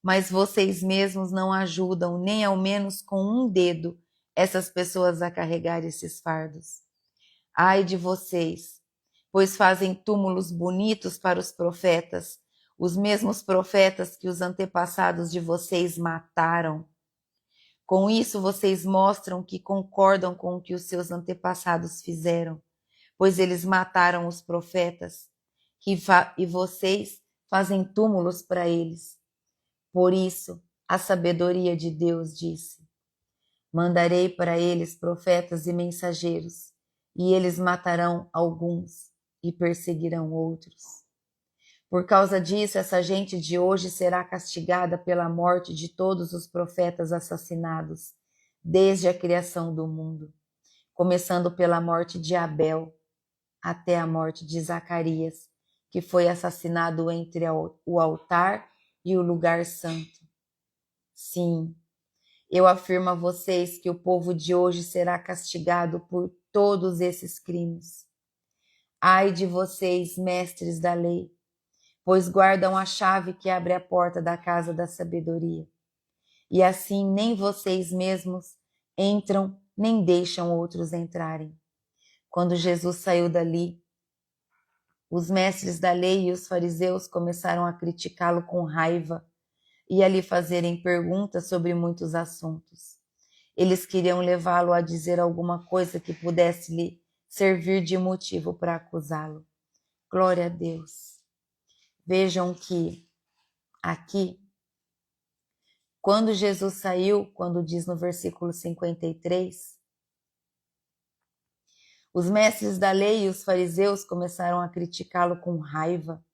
Mas vocês mesmos não ajudam, nem ao menos com um dedo, essas pessoas a carregar esses fardos. Ai de vocês, pois fazem túmulos bonitos para os profetas, os mesmos profetas que os antepassados de vocês mataram. Com isso, vocês mostram que concordam com o que os seus antepassados fizeram, pois eles mataram os profetas, e vocês fazem túmulos para eles. Por isso, a sabedoria de Deus disse: Mandarei para eles profetas e mensageiros, e eles matarão alguns e perseguirão outros. Por causa disso, essa gente de hoje será castigada pela morte de todos os profetas assassinados, desde a criação do mundo, começando pela morte de Abel até a morte de Zacarias, que foi assassinado entre o altar e o lugar santo. Sim, eu afirmo a vocês que o povo de hoje será castigado por todos esses crimes. Ai de vocês, mestres da lei, pois guardam a chave que abre a porta da casa da sabedoria. E assim nem vocês mesmos entram, nem deixam outros entrarem. Quando Jesus saiu dali, os mestres da lei e os fariseus começaram a criticá-lo com raiva e a lhe fazerem perguntas sobre muitos assuntos. Eles queriam levá-lo a dizer alguma coisa que pudesse lhe servir de motivo para acusá-lo. Glória a Deus. Vejam que aqui, quando Jesus saiu, quando diz no versículo 53, os mestres da lei e os fariseus começaram a criticá-lo com raiva.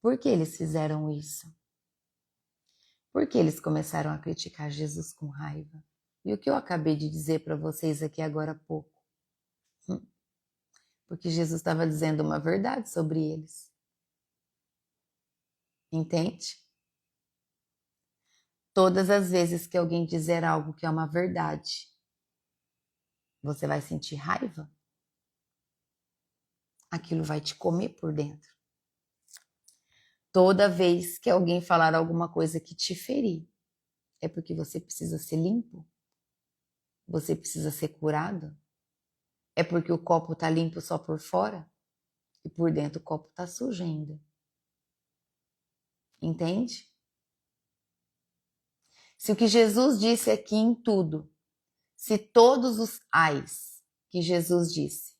Por que eles fizeram isso? Por que eles começaram a criticar Jesus com raiva? E o que eu acabei de dizer para vocês aqui agora há pouco? Porque Jesus estava dizendo uma verdade sobre eles. Entende? Todas as vezes que alguém dizer algo que é uma verdade, você vai sentir raiva. Aquilo vai te comer por dentro. Toda vez que alguém falar alguma coisa que te ferir, é porque você precisa ser limpo? Você precisa ser curado? É porque o copo está limpo só por fora? E por dentro o copo está sujo ainda. Entende? Se o que Jesus disse aqui em tudo, se todos os ais que Jesus disse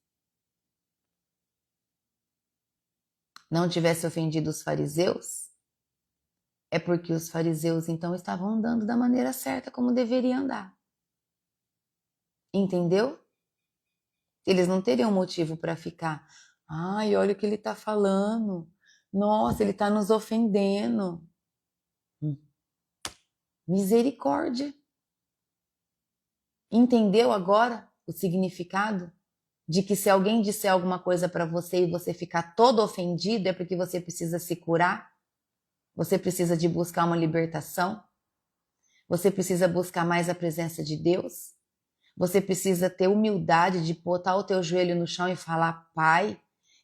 não tivesse ofendido os fariseus, é porque os fariseus então estavam andando da maneira certa como deveriam andar. Entendeu? Eles não teriam motivo para ficar, ai, olha o que ele está falando, nossa, ele está nos ofendendo. Misericórdia. Entendeu agora o significado de que se alguém disser alguma coisa para você e você ficar todo ofendido é porque você precisa se curar? Você precisa de buscar uma libertação? Você precisa buscar mais a presença de Deus? Você precisa ter humildade de botar o teu joelho no chão e falar: Pai,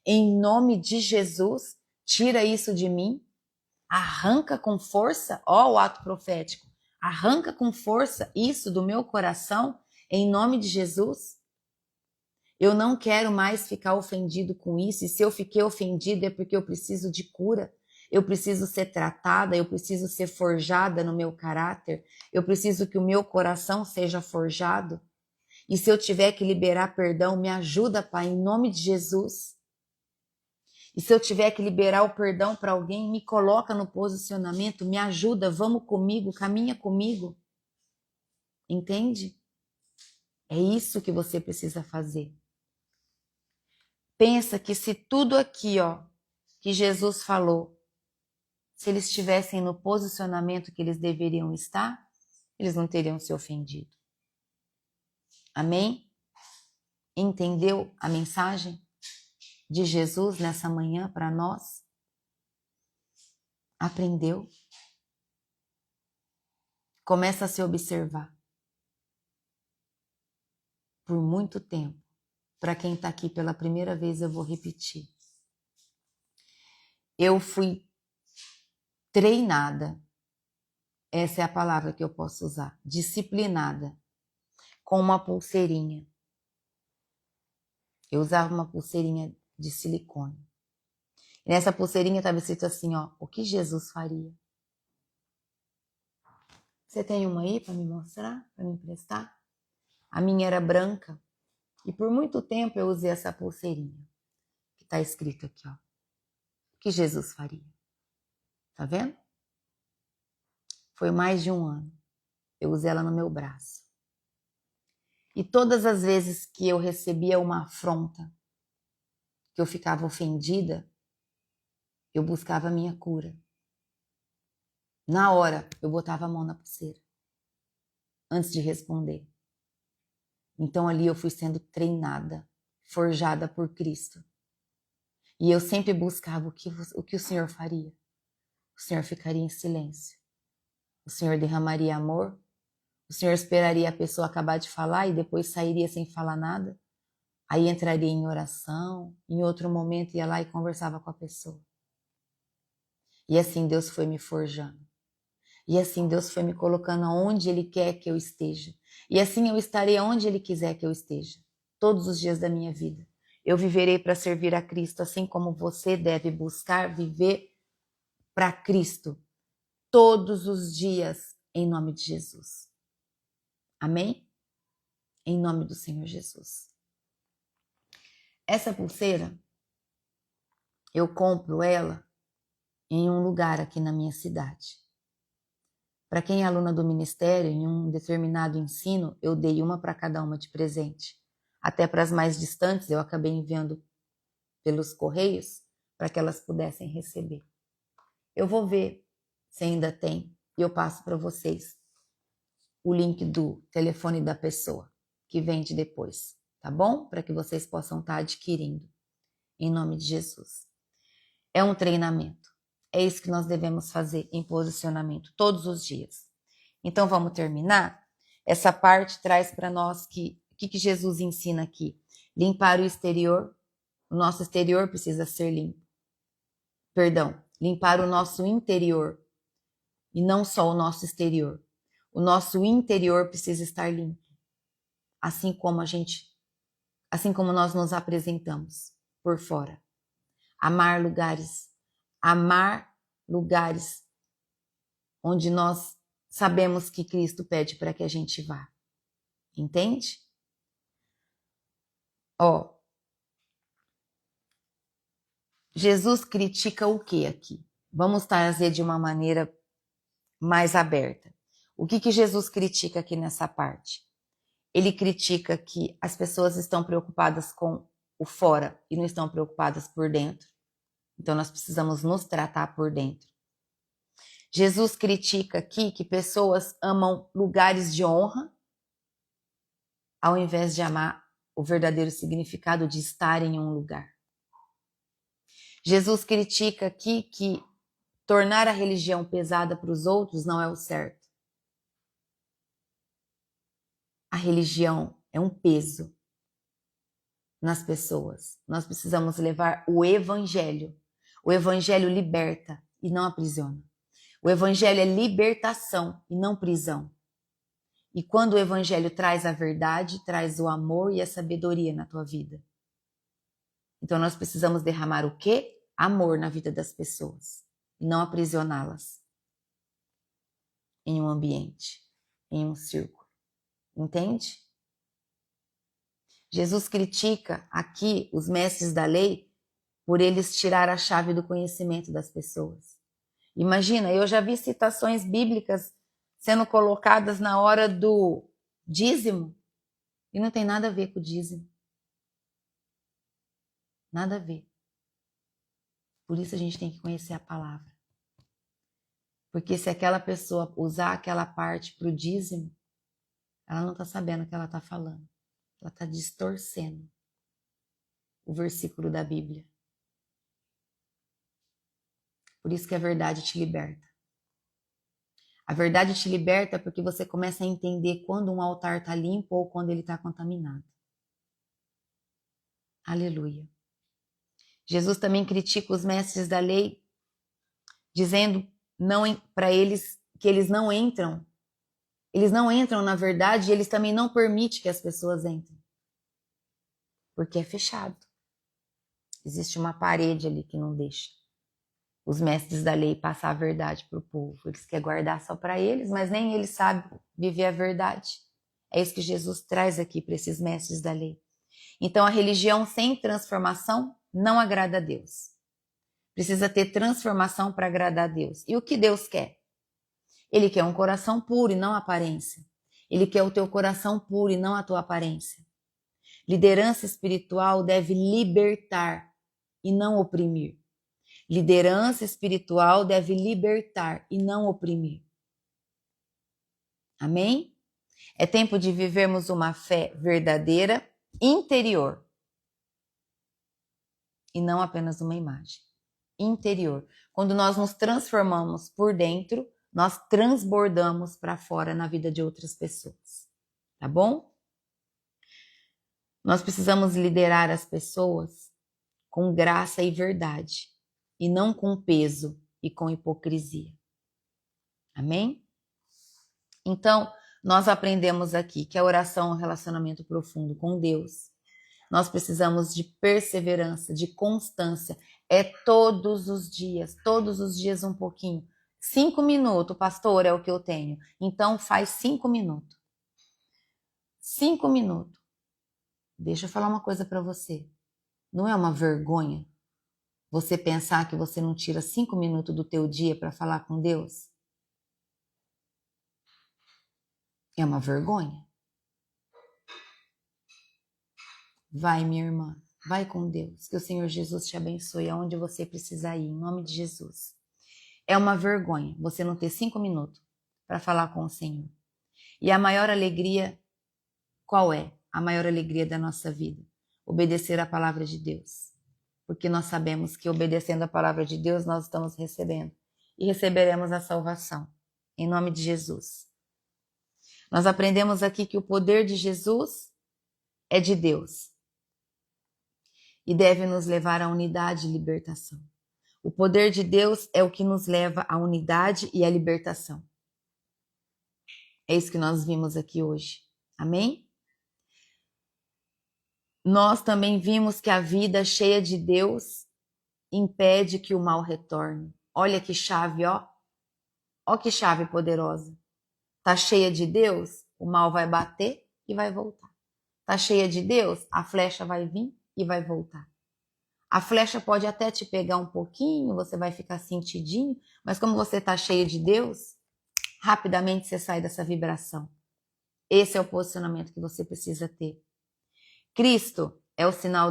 em nome de Jesus, tira isso de mim. Arranca com força, ó o ato profético, arranca com força isso do meu coração, em nome de Jesus. Eu não quero mais ficar ofendido com isso, e se eu fiquei ofendido é porque eu preciso de cura. Eu preciso ser tratada, eu preciso ser forjada no meu caráter, eu preciso que o meu coração seja forjado. E se eu tiver que liberar perdão, me ajuda, Pai, em nome de Jesus. E se eu tiver que liberar o perdão para alguém, me coloca no posicionamento, me ajuda, vamos comigo, caminha comigo. Entende? É isso que você precisa fazer. Pensa que se tudo aqui, que Jesus falou, se eles estivessem no posicionamento que eles deveriam estar, eles não teriam se ofendido. Amém? Entendeu a mensagem de Jesus nessa manhã para nós? Aprendeu? Começa a se observar. Por muito tempo. Para quem está aqui pela primeira vez, eu vou repetir. Eu fui treinada, essa é a palavra que eu posso usar, disciplinada, com uma pulseirinha. Eu usava uma pulseirinha de silicone. E nessa pulseirinha estava escrito assim, o que Jesus faria? Você tem uma aí para me mostrar, para me emprestar? A minha era branca e por muito tempo eu usei essa pulseirinha, que está escrito aqui, o que Jesus faria? Tá vendo? Foi mais de um ano. Eu usei ela no meu braço. E todas as vezes que eu recebia uma afronta, que eu ficava ofendida, eu buscava a minha cura. Na hora, eu botava a mão na pulseira, antes de responder. Então ali eu fui sendo treinada, forjada por Cristo. E eu sempre buscava o que o Senhor faria. O Senhor ficaria em silêncio. O Senhor derramaria amor. O Senhor esperaria a pessoa acabar de falar e depois sairia sem falar nada. Aí entraria em oração. Em outro momento ia lá e conversava com a pessoa. E assim Deus foi me forjando. E assim Deus foi me colocando onde Ele quer que eu esteja. E assim eu estarei onde Ele quiser que eu esteja. Todos os dias da minha vida. Eu viverei para servir a Cristo, assim como você deve buscar viver para Cristo. Todos os dias, em nome de Jesus. Amém? Em nome do Senhor Jesus. Essa pulseira, eu compro ela em um lugar aqui na minha cidade. Para quem é aluna do ministério, em um determinado ensino, eu dei uma para cada uma de presente. Até para as mais distantes, eu acabei enviando pelos correios para que elas pudessem receber. Eu vou ver se ainda tem e eu passo para vocês o link do telefone da pessoa que vende depois, tá bom? Para que vocês possam estar adquirindo, em nome de Jesus. É um treinamento. É isso que nós devemos fazer em posicionamento todos os dias. Então vamos terminar? Essa parte traz para nós o que Jesus ensina aqui? Limpar o exterior. O nosso exterior precisa ser limpo. Perdão, limpar o nosso interior. E não só o nosso exterior. O nosso interior precisa estar limpo. Assim como nós nos apresentamos por fora. Amar lugares onde nós sabemos que Cristo pede para que a gente vá. Entende? Jesus critica o que aqui? Vamos trazer de uma maneira mais aberta. O que Jesus critica aqui nessa parte? Ele critica que as pessoas estão preocupadas com o fora e não estão preocupadas por dentro. Então nós precisamos nos tratar por dentro. Jesus critica aqui que pessoas amam lugares de honra ao invés de amar o verdadeiro significado de estar em um lugar. Jesus critica aqui que tornar a religião pesada para os outros não é o certo. A religião é um peso nas pessoas. Nós precisamos levar o evangelho. O evangelho liberta e não aprisiona. O evangelho é libertação e não prisão. E quando o evangelho traz a verdade, traz o amor e a sabedoria na tua vida. Então nós precisamos derramar o quê? Amor na vida das pessoas. E não aprisioná-las em um ambiente, em um círculo. Entende? Jesus critica aqui os mestres da lei por eles tirar a chave do conhecimento das pessoas. Imagina, eu já vi citações bíblicas sendo colocadas na hora do dízimo e não tem nada a ver com o dízimo. Nada a ver. Por isso a gente tem que conhecer a palavra. Porque se aquela pessoa usar aquela parte para o dízimo, ela não está sabendo o que ela está falando. Ela está distorcendo o versículo da Bíblia. Por isso que a verdade te liberta. A verdade te liberta porque você começa a entender quando um altar está limpo ou quando ele está contaminado. Aleluia. Jesus também critica os mestres da lei, dizendo para eles que eles não entram na verdade e eles também não permitem que as pessoas entrem. Porque é fechado. Existe uma parede ali que não deixa os mestres da lei passar a verdade para o povo. Eles querem guardar só para eles, mas nem eles sabem viver a verdade. É isso que Jesus traz aqui para esses mestres da lei. Então, a religião sem transformação não agrada a Deus. Precisa ter transformação para agradar a Deus. E o que Deus quer? Ele quer um coração puro e não aparência. Ele quer o teu coração puro e não a tua aparência. Liderança espiritual deve libertar e não oprimir. Liderança espiritual deve libertar e não oprimir. Amém? É tempo de vivermos uma fé verdadeira, interior. E não apenas uma imagem. Interior. Quando nós nos transformamos por dentro, nós transbordamos para fora na vida de outras pessoas. Tá bom? Nós precisamos liderar as pessoas com graça e verdade. E não com peso e com hipocrisia. Amém? Então, nós aprendemos aqui que a oração é um relacionamento profundo com Deus. Nós precisamos de perseverança, de constância. É todos os dias um pouquinho. 5 minutos, pastor, é o que eu tenho. Então, faz 5 minutos. 5 minutos. Deixa eu falar uma coisa para você. Não é uma vergonha você pensar que você não tira 5 minutos do teu dia para falar com Deus? É uma vergonha? Vai, minha irmã, vai com Deus, que o Senhor Jesus te abençoe aonde você precisar ir, em nome de Jesus. É uma vergonha você não ter 5 minutos para falar com o Senhor. E a maior alegria, qual é? A maior alegria da nossa vida? Obedecer a palavra de Deus. Porque nós sabemos que obedecendo a palavra de Deus, nós estamos recebendo. E receberemos a salvação. Em nome de Jesus. Nós aprendemos aqui que o poder de Jesus é de Deus. E deve nos levar à unidade e libertação. O poder de Deus é o que nos leva à unidade e à libertação. É isso que nós vimos aqui hoje. Amém? Nós também vimos que a vida cheia de Deus impede que o mal retorne. Olha que chave, ó. Ó que chave poderosa. Tá cheia de Deus, o mal vai bater e vai voltar. Tá cheia de Deus, a flecha vai vir e vai voltar. A flecha pode até te pegar um pouquinho, você vai ficar sentidinho, mas como você tá cheio de Deus, rapidamente você sai dessa vibração. Esse é o posicionamento que você precisa ter. Cristo é o sinal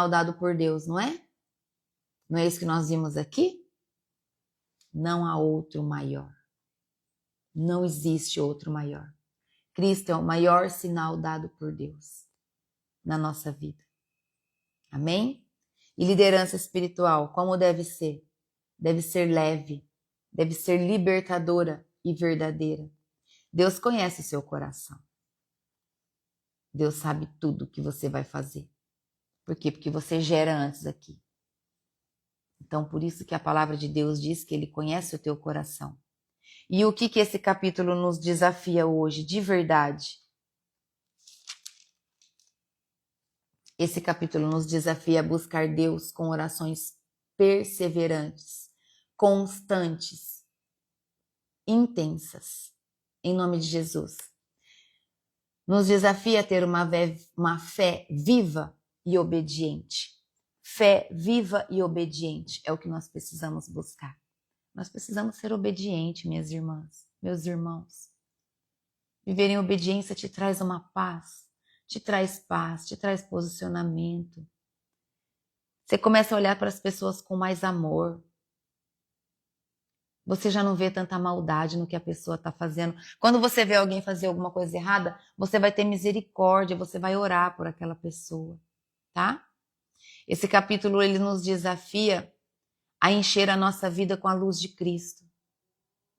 dado por Deus, não é? Não é isso que nós vimos aqui? Não há outro maior. Não existe outro maior. Cristo é o maior sinal dado por Deus na nossa vida. Amém? E liderança espiritual, como deve ser? Deve ser leve, deve ser libertadora e verdadeira. Deus conhece o seu coração. Deus sabe tudo que você vai fazer. Por quê? Porque você gera antes aqui. Então, por isso que a palavra de Deus diz que Ele conhece o teu coração. E o que esse capítulo nos desafia hoje, de verdade? Esse capítulo nos desafia a buscar Deus com orações perseverantes, constantes, intensas, em nome de Jesus. Nos desafia a ter uma fé viva e obediente. Fé viva e obediente é o que nós precisamos buscar. Nós precisamos ser obedientes, minhas irmãs, meus irmãos. Viver em obediência te traz uma paz, te traz posicionamento. Você começa a olhar para as pessoas com mais amor. Você já não vê tanta maldade no que a pessoa está fazendo. Quando você vê alguém fazer alguma coisa errada, você vai ter misericórdia, você vai orar por aquela pessoa, tá? Esse capítulo ele nos desafia a encher a nossa vida com a luz de Cristo.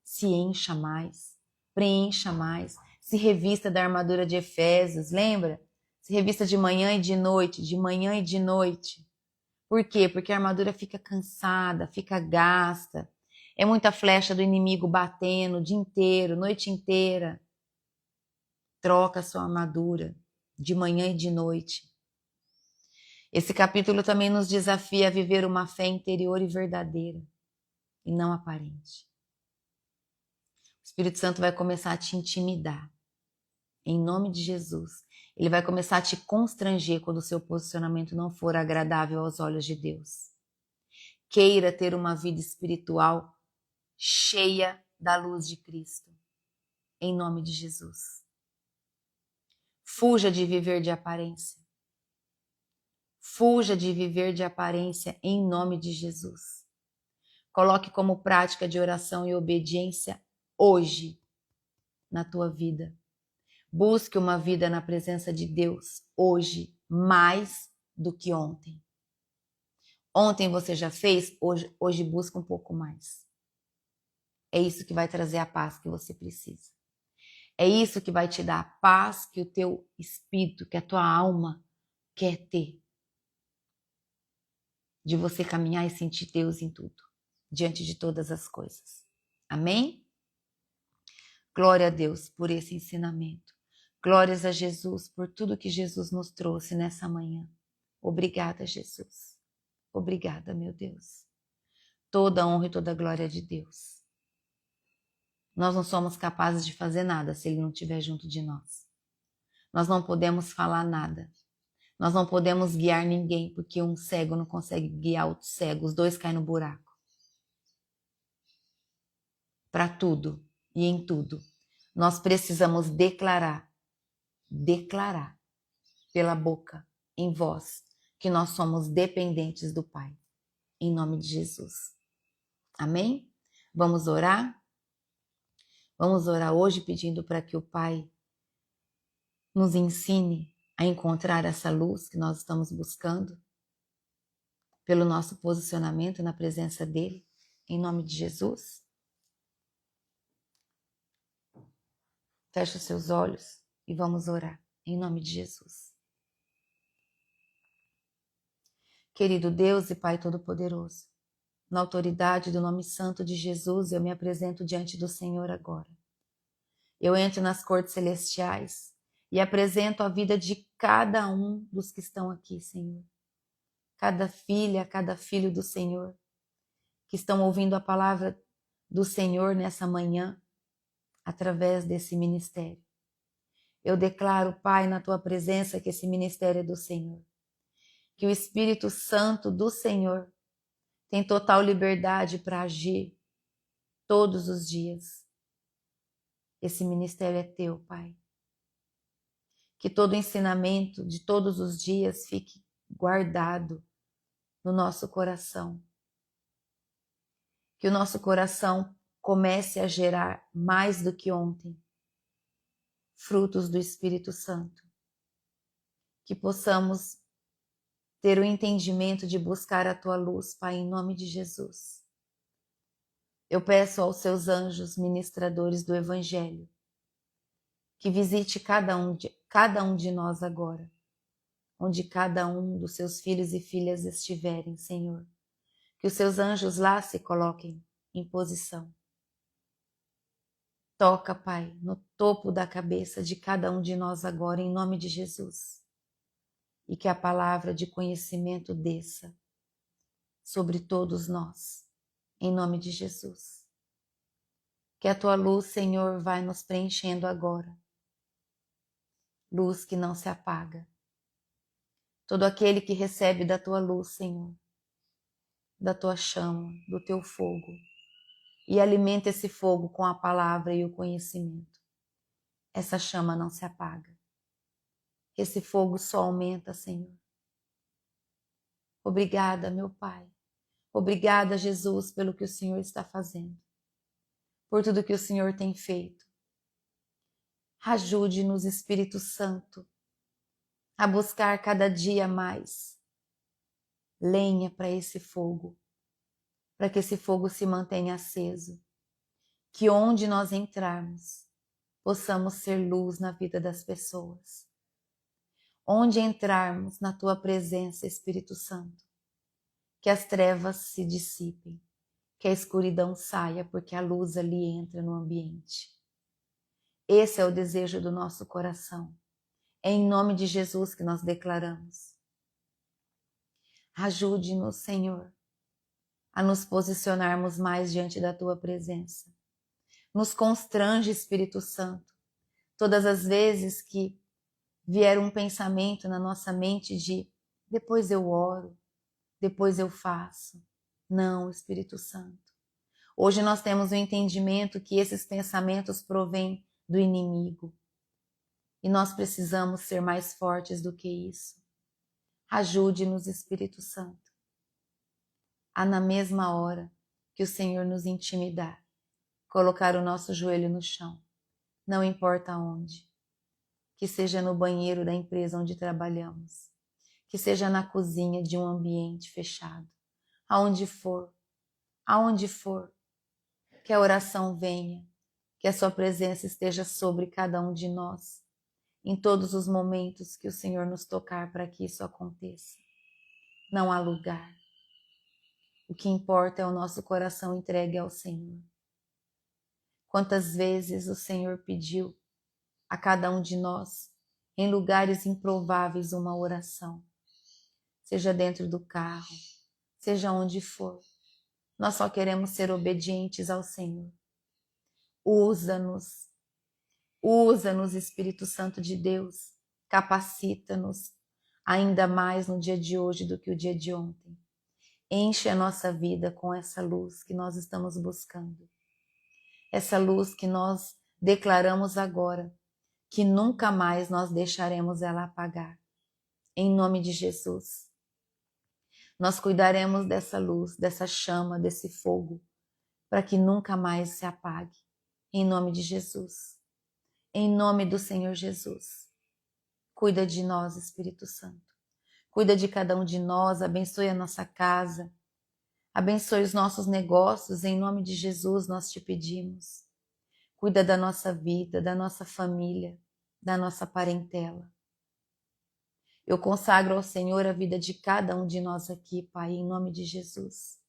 Se encha mais, preencha mais, se revista da armadura de Efésios, lembra? Se revista de manhã e de noite, de manhã e de noite. Por quê? Porque a armadura fica cansada, fica gasta. É muita flecha do inimigo batendo o dia inteiro, noite inteira. Troca a sua armadura de manhã e de noite. Esse capítulo também nos desafia a viver uma fé interior e verdadeira, e não aparente. O Espírito Santo vai começar a te intimidar, em nome de Jesus. Ele vai começar a te constranger quando o seu posicionamento não for agradável aos olhos de Deus. Queira ter uma vida espiritual cheia da luz de Cristo, em nome de Jesus. Fuja de viver de aparência. Fuja de viver de aparência em nome de Jesus. Coloque como prática de oração e obediência hoje na tua vida. Busque uma vida na presença de Deus hoje, mais do que ontem. Ontem você já fez, hoje busca um pouco mais. É isso que vai trazer a paz que você precisa. É isso que vai te dar a paz que o teu espírito, que a tua alma quer ter. De você caminhar e sentir Deus em tudo, diante de todas as coisas. Amém? Glória a Deus por esse ensinamento. Glórias a Jesus por tudo que Jesus nos trouxe nessa manhã. Obrigada, Jesus. Obrigada, meu Deus. Toda a honra e toda a glória de Deus. Nós não somos capazes de fazer nada se Ele não estiver junto de nós. Nós não podemos falar nada. Nós não podemos guiar ninguém, porque um cego não consegue guiar outro cego. Os dois caem no buraco. Para tudo e em tudo, nós precisamos declarar pela boca, em voz, que nós somos dependentes do Pai. Em nome de Jesus. Amém? Vamos orar? Vamos orar hoje pedindo para que o Pai nos ensine a encontrar essa luz que nós estamos buscando, pelo nosso posicionamento na presença dEle, em nome de Jesus. Feche os seus olhos e vamos orar, em nome de Jesus. Querido Deus e Pai Todo-Poderoso, na autoridade do nome santo de Jesus, eu me apresento diante do Senhor agora. Eu entro nas cortes celestiais e apresento a vida de cada um dos que estão aqui, Senhor. Cada filha, cada filho do Senhor, que estão ouvindo a palavra do Senhor nessa manhã, através desse ministério. Eu declaro, Pai, na Tua presença, que esse ministério é do Senhor. Que o Espírito Santo do Senhor tem total liberdade para agir todos os dias. Esse ministério é Teu, Pai. Que todo ensinamento de todos os dias fique guardado no nosso coração. Que o nosso coração comece a gerar mais do que ontem frutos do Espírito Santo. Que possamos ter o entendimento de buscar a Tua luz, Pai, em nome de Jesus. Eu peço aos Seus anjos ministradores do Evangelho que visite cada um de nós agora, onde cada um dos Seus filhos e filhas estiverem, Senhor. Que os Seus anjos lá se coloquem em posição. Toca, Pai, no topo da cabeça de cada um de nós agora, em nome de Jesus. E que a palavra de conhecimento desça sobre todos nós, em nome de Jesus. Que a Tua luz, Senhor, vai nos preenchendo agora. Luz que não se apaga. todo aquele que recebe da tua luz, Senhor, da tua chama, do teu fogo, e alimenta esse fogo com a palavra e o conhecimento. Essa chama não se apaga. Esse fogo só aumenta, Senhor. Obrigada, meu Pai. Obrigada, Jesus, pelo que o Senhor está fazendo, por tudo que o Senhor tem feito. Ajude-nos, Espírito Santo, a buscar cada dia mais lenha para esse fogo, para que esse fogo se mantenha aceso, que onde nós entrarmos, possamos ser luz na vida das pessoas. Onde entrarmos na tua presença, Espírito Santo, que as trevas se dissipem, que a escuridão saia, porque a luz ali entra no ambiente. Esse é o desejo do nosso coração. É em nome de Jesus que nós declaramos. Ajude-nos, Senhor, a nos posicionarmos mais diante da tua presença. Nos constrange, Espírito Santo, todas as vezes que vier um pensamento na nossa mente de depois eu oro, depois eu faço. Não, Espírito Santo. Hoje nós temos o entendimento que esses pensamentos provêm do inimigo. E nós precisamos ser mais fortes do que isso. Ajude-nos, Espírito Santo, a na mesma hora que o Senhor nos intimidar, colocar o nosso joelho no chão, não importa onde. Que seja no banheiro da empresa onde trabalhamos, que seja na cozinha de um ambiente fechado, aonde for, que a oração venha, que a sua presença esteja sobre cada um de nós, em todos os momentos que o Senhor nos tocar para que isso aconteça. Não há lugar. O que importa é o nosso coração entregue ao Senhor. Quantas vezes o Senhor pediu a cada um de nós, em lugares improváveis, uma oração, seja dentro do carro, seja onde for. Nós só queremos ser obedientes ao Senhor. Usa-nos, Espírito Santo de Deus, capacita-nos ainda mais no dia de hoje do que o dia de ontem. Enche a nossa vida com essa luz que nós estamos buscando. Essa luz que nós declaramos agora, que nunca mais nós deixaremos ela apagar. Em nome de Jesus. Nós cuidaremos dessa luz, dessa chama, desse fogo, para que nunca mais se apague. Em nome de Jesus. Em nome do Senhor Jesus. Cuida de nós, Espírito Santo. Cuida de cada um de nós, abençoe a nossa casa, abençoe os nossos negócios, em nome de Jesus nós te pedimos. Cuida da nossa vida, da nossa família, da nossa parentela. Eu consagro ao Senhor a vida de cada um de nós aqui, Pai, em nome de Jesus.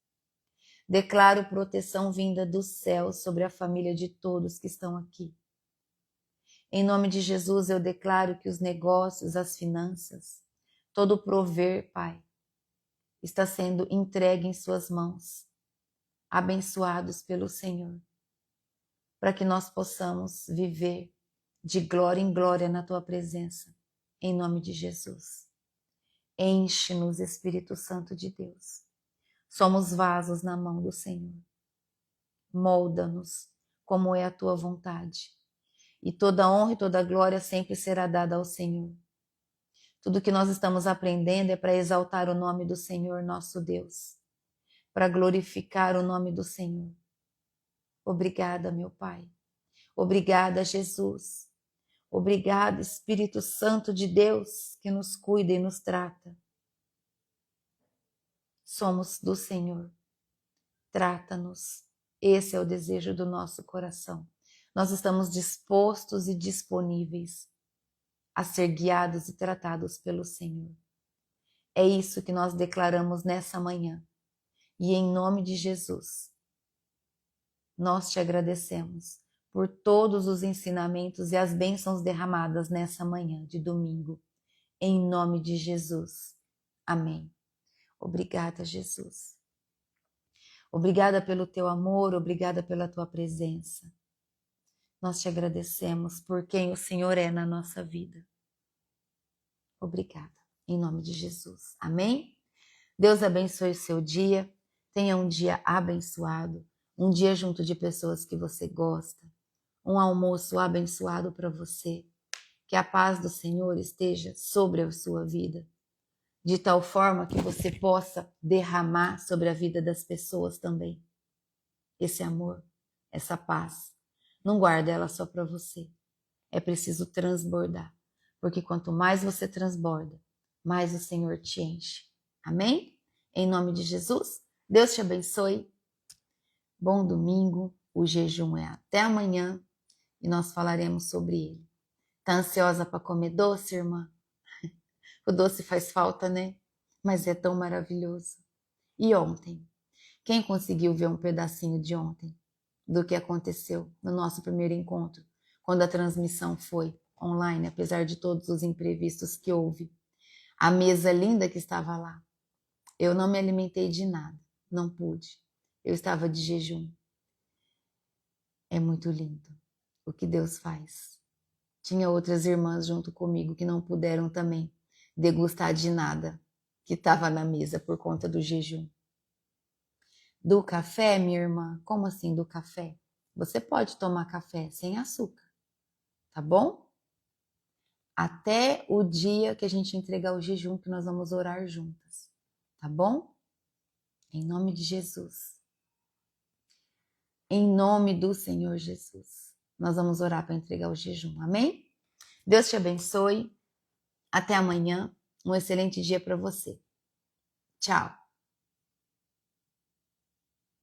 Declaro proteção vinda do céu sobre a família de todos que estão aqui. Em nome de Jesus, eu declaro que os negócios, as finanças, todo o prover, Pai, está sendo entregue em suas mãos, abençoados pelo Senhor, para que nós possamos viver de glória em glória na Tua presença, em nome de Jesus. Enche-nos, Espírito Santo de Deus. Somos vasos na mão do Senhor. Molda-nos como é a Tua vontade. E toda honra e toda glória sempre será dada ao Senhor. Tudo que nós estamos aprendendo é para exaltar o nome do Senhor, nosso Deus, para glorificar o nome do Senhor. Obrigada, meu Pai. Obrigada, Jesus. Obrigada, Espírito Santo de Deus, que nos cuida e nos trata. Somos do Senhor. Trata-nos. Esse é o desejo do nosso coração. Nós estamos dispostos e disponíveis a ser guiados e tratados pelo Senhor. É isso que nós declaramos nessa manhã. E em nome de Jesus, nós te agradecemos por todos os ensinamentos e as bênçãos derramadas nessa manhã de domingo. Em nome de Jesus. Amém. Obrigada, Jesus. Obrigada pelo teu amor, obrigada pela tua presença. Nós te agradecemos por quem o Senhor é na nossa vida. Obrigada. em nome de Jesus. Amém? Deus abençoe o seu dia. Tenha um dia abençoado, um dia junto de pessoas que você gosta, um almoço abençoado para você. Que a paz do Senhor esteja sobre a sua vida, de tal forma que você possa derramar sobre a vida das pessoas também. Esse amor, essa paz. Não guarda ela só para você. É preciso transbordar, porque quanto mais você transborda, mais o Senhor te enche. Amém? Em nome de Jesus, Deus te abençoe. Bom domingo. O jejum é até amanhã e nós falaremos sobre ele. Tá ansiosa para comer doce, irmã? O doce faz falta, né? Mas é tão maravilhoso. E ontem? Quem conseguiu ver um pedacinho de ontem? Do que aconteceu no nosso primeiro encontro, quando a transmissão foi online, apesar de todos os imprevistos que houve. A mesa linda que estava lá. Eu não me alimentei de nada, não pude. Eu estava de jejum. É muito lindo o que Deus faz. Tinha outras irmãs junto comigo que não puderam também degustar de nada que estava na mesa por conta do jejum. Do café, minha irmã? Como assim do café? Você pode tomar café sem açúcar, tá bom? Até o dia que a gente entregar o jejum, que nós vamos orar juntas, tá bom? Em nome de Jesus. Em nome do Senhor Jesus. Nós vamos orar para entregar o jejum, amém? Deus te abençoe. Até amanhã. Um excelente dia para você. Tchau.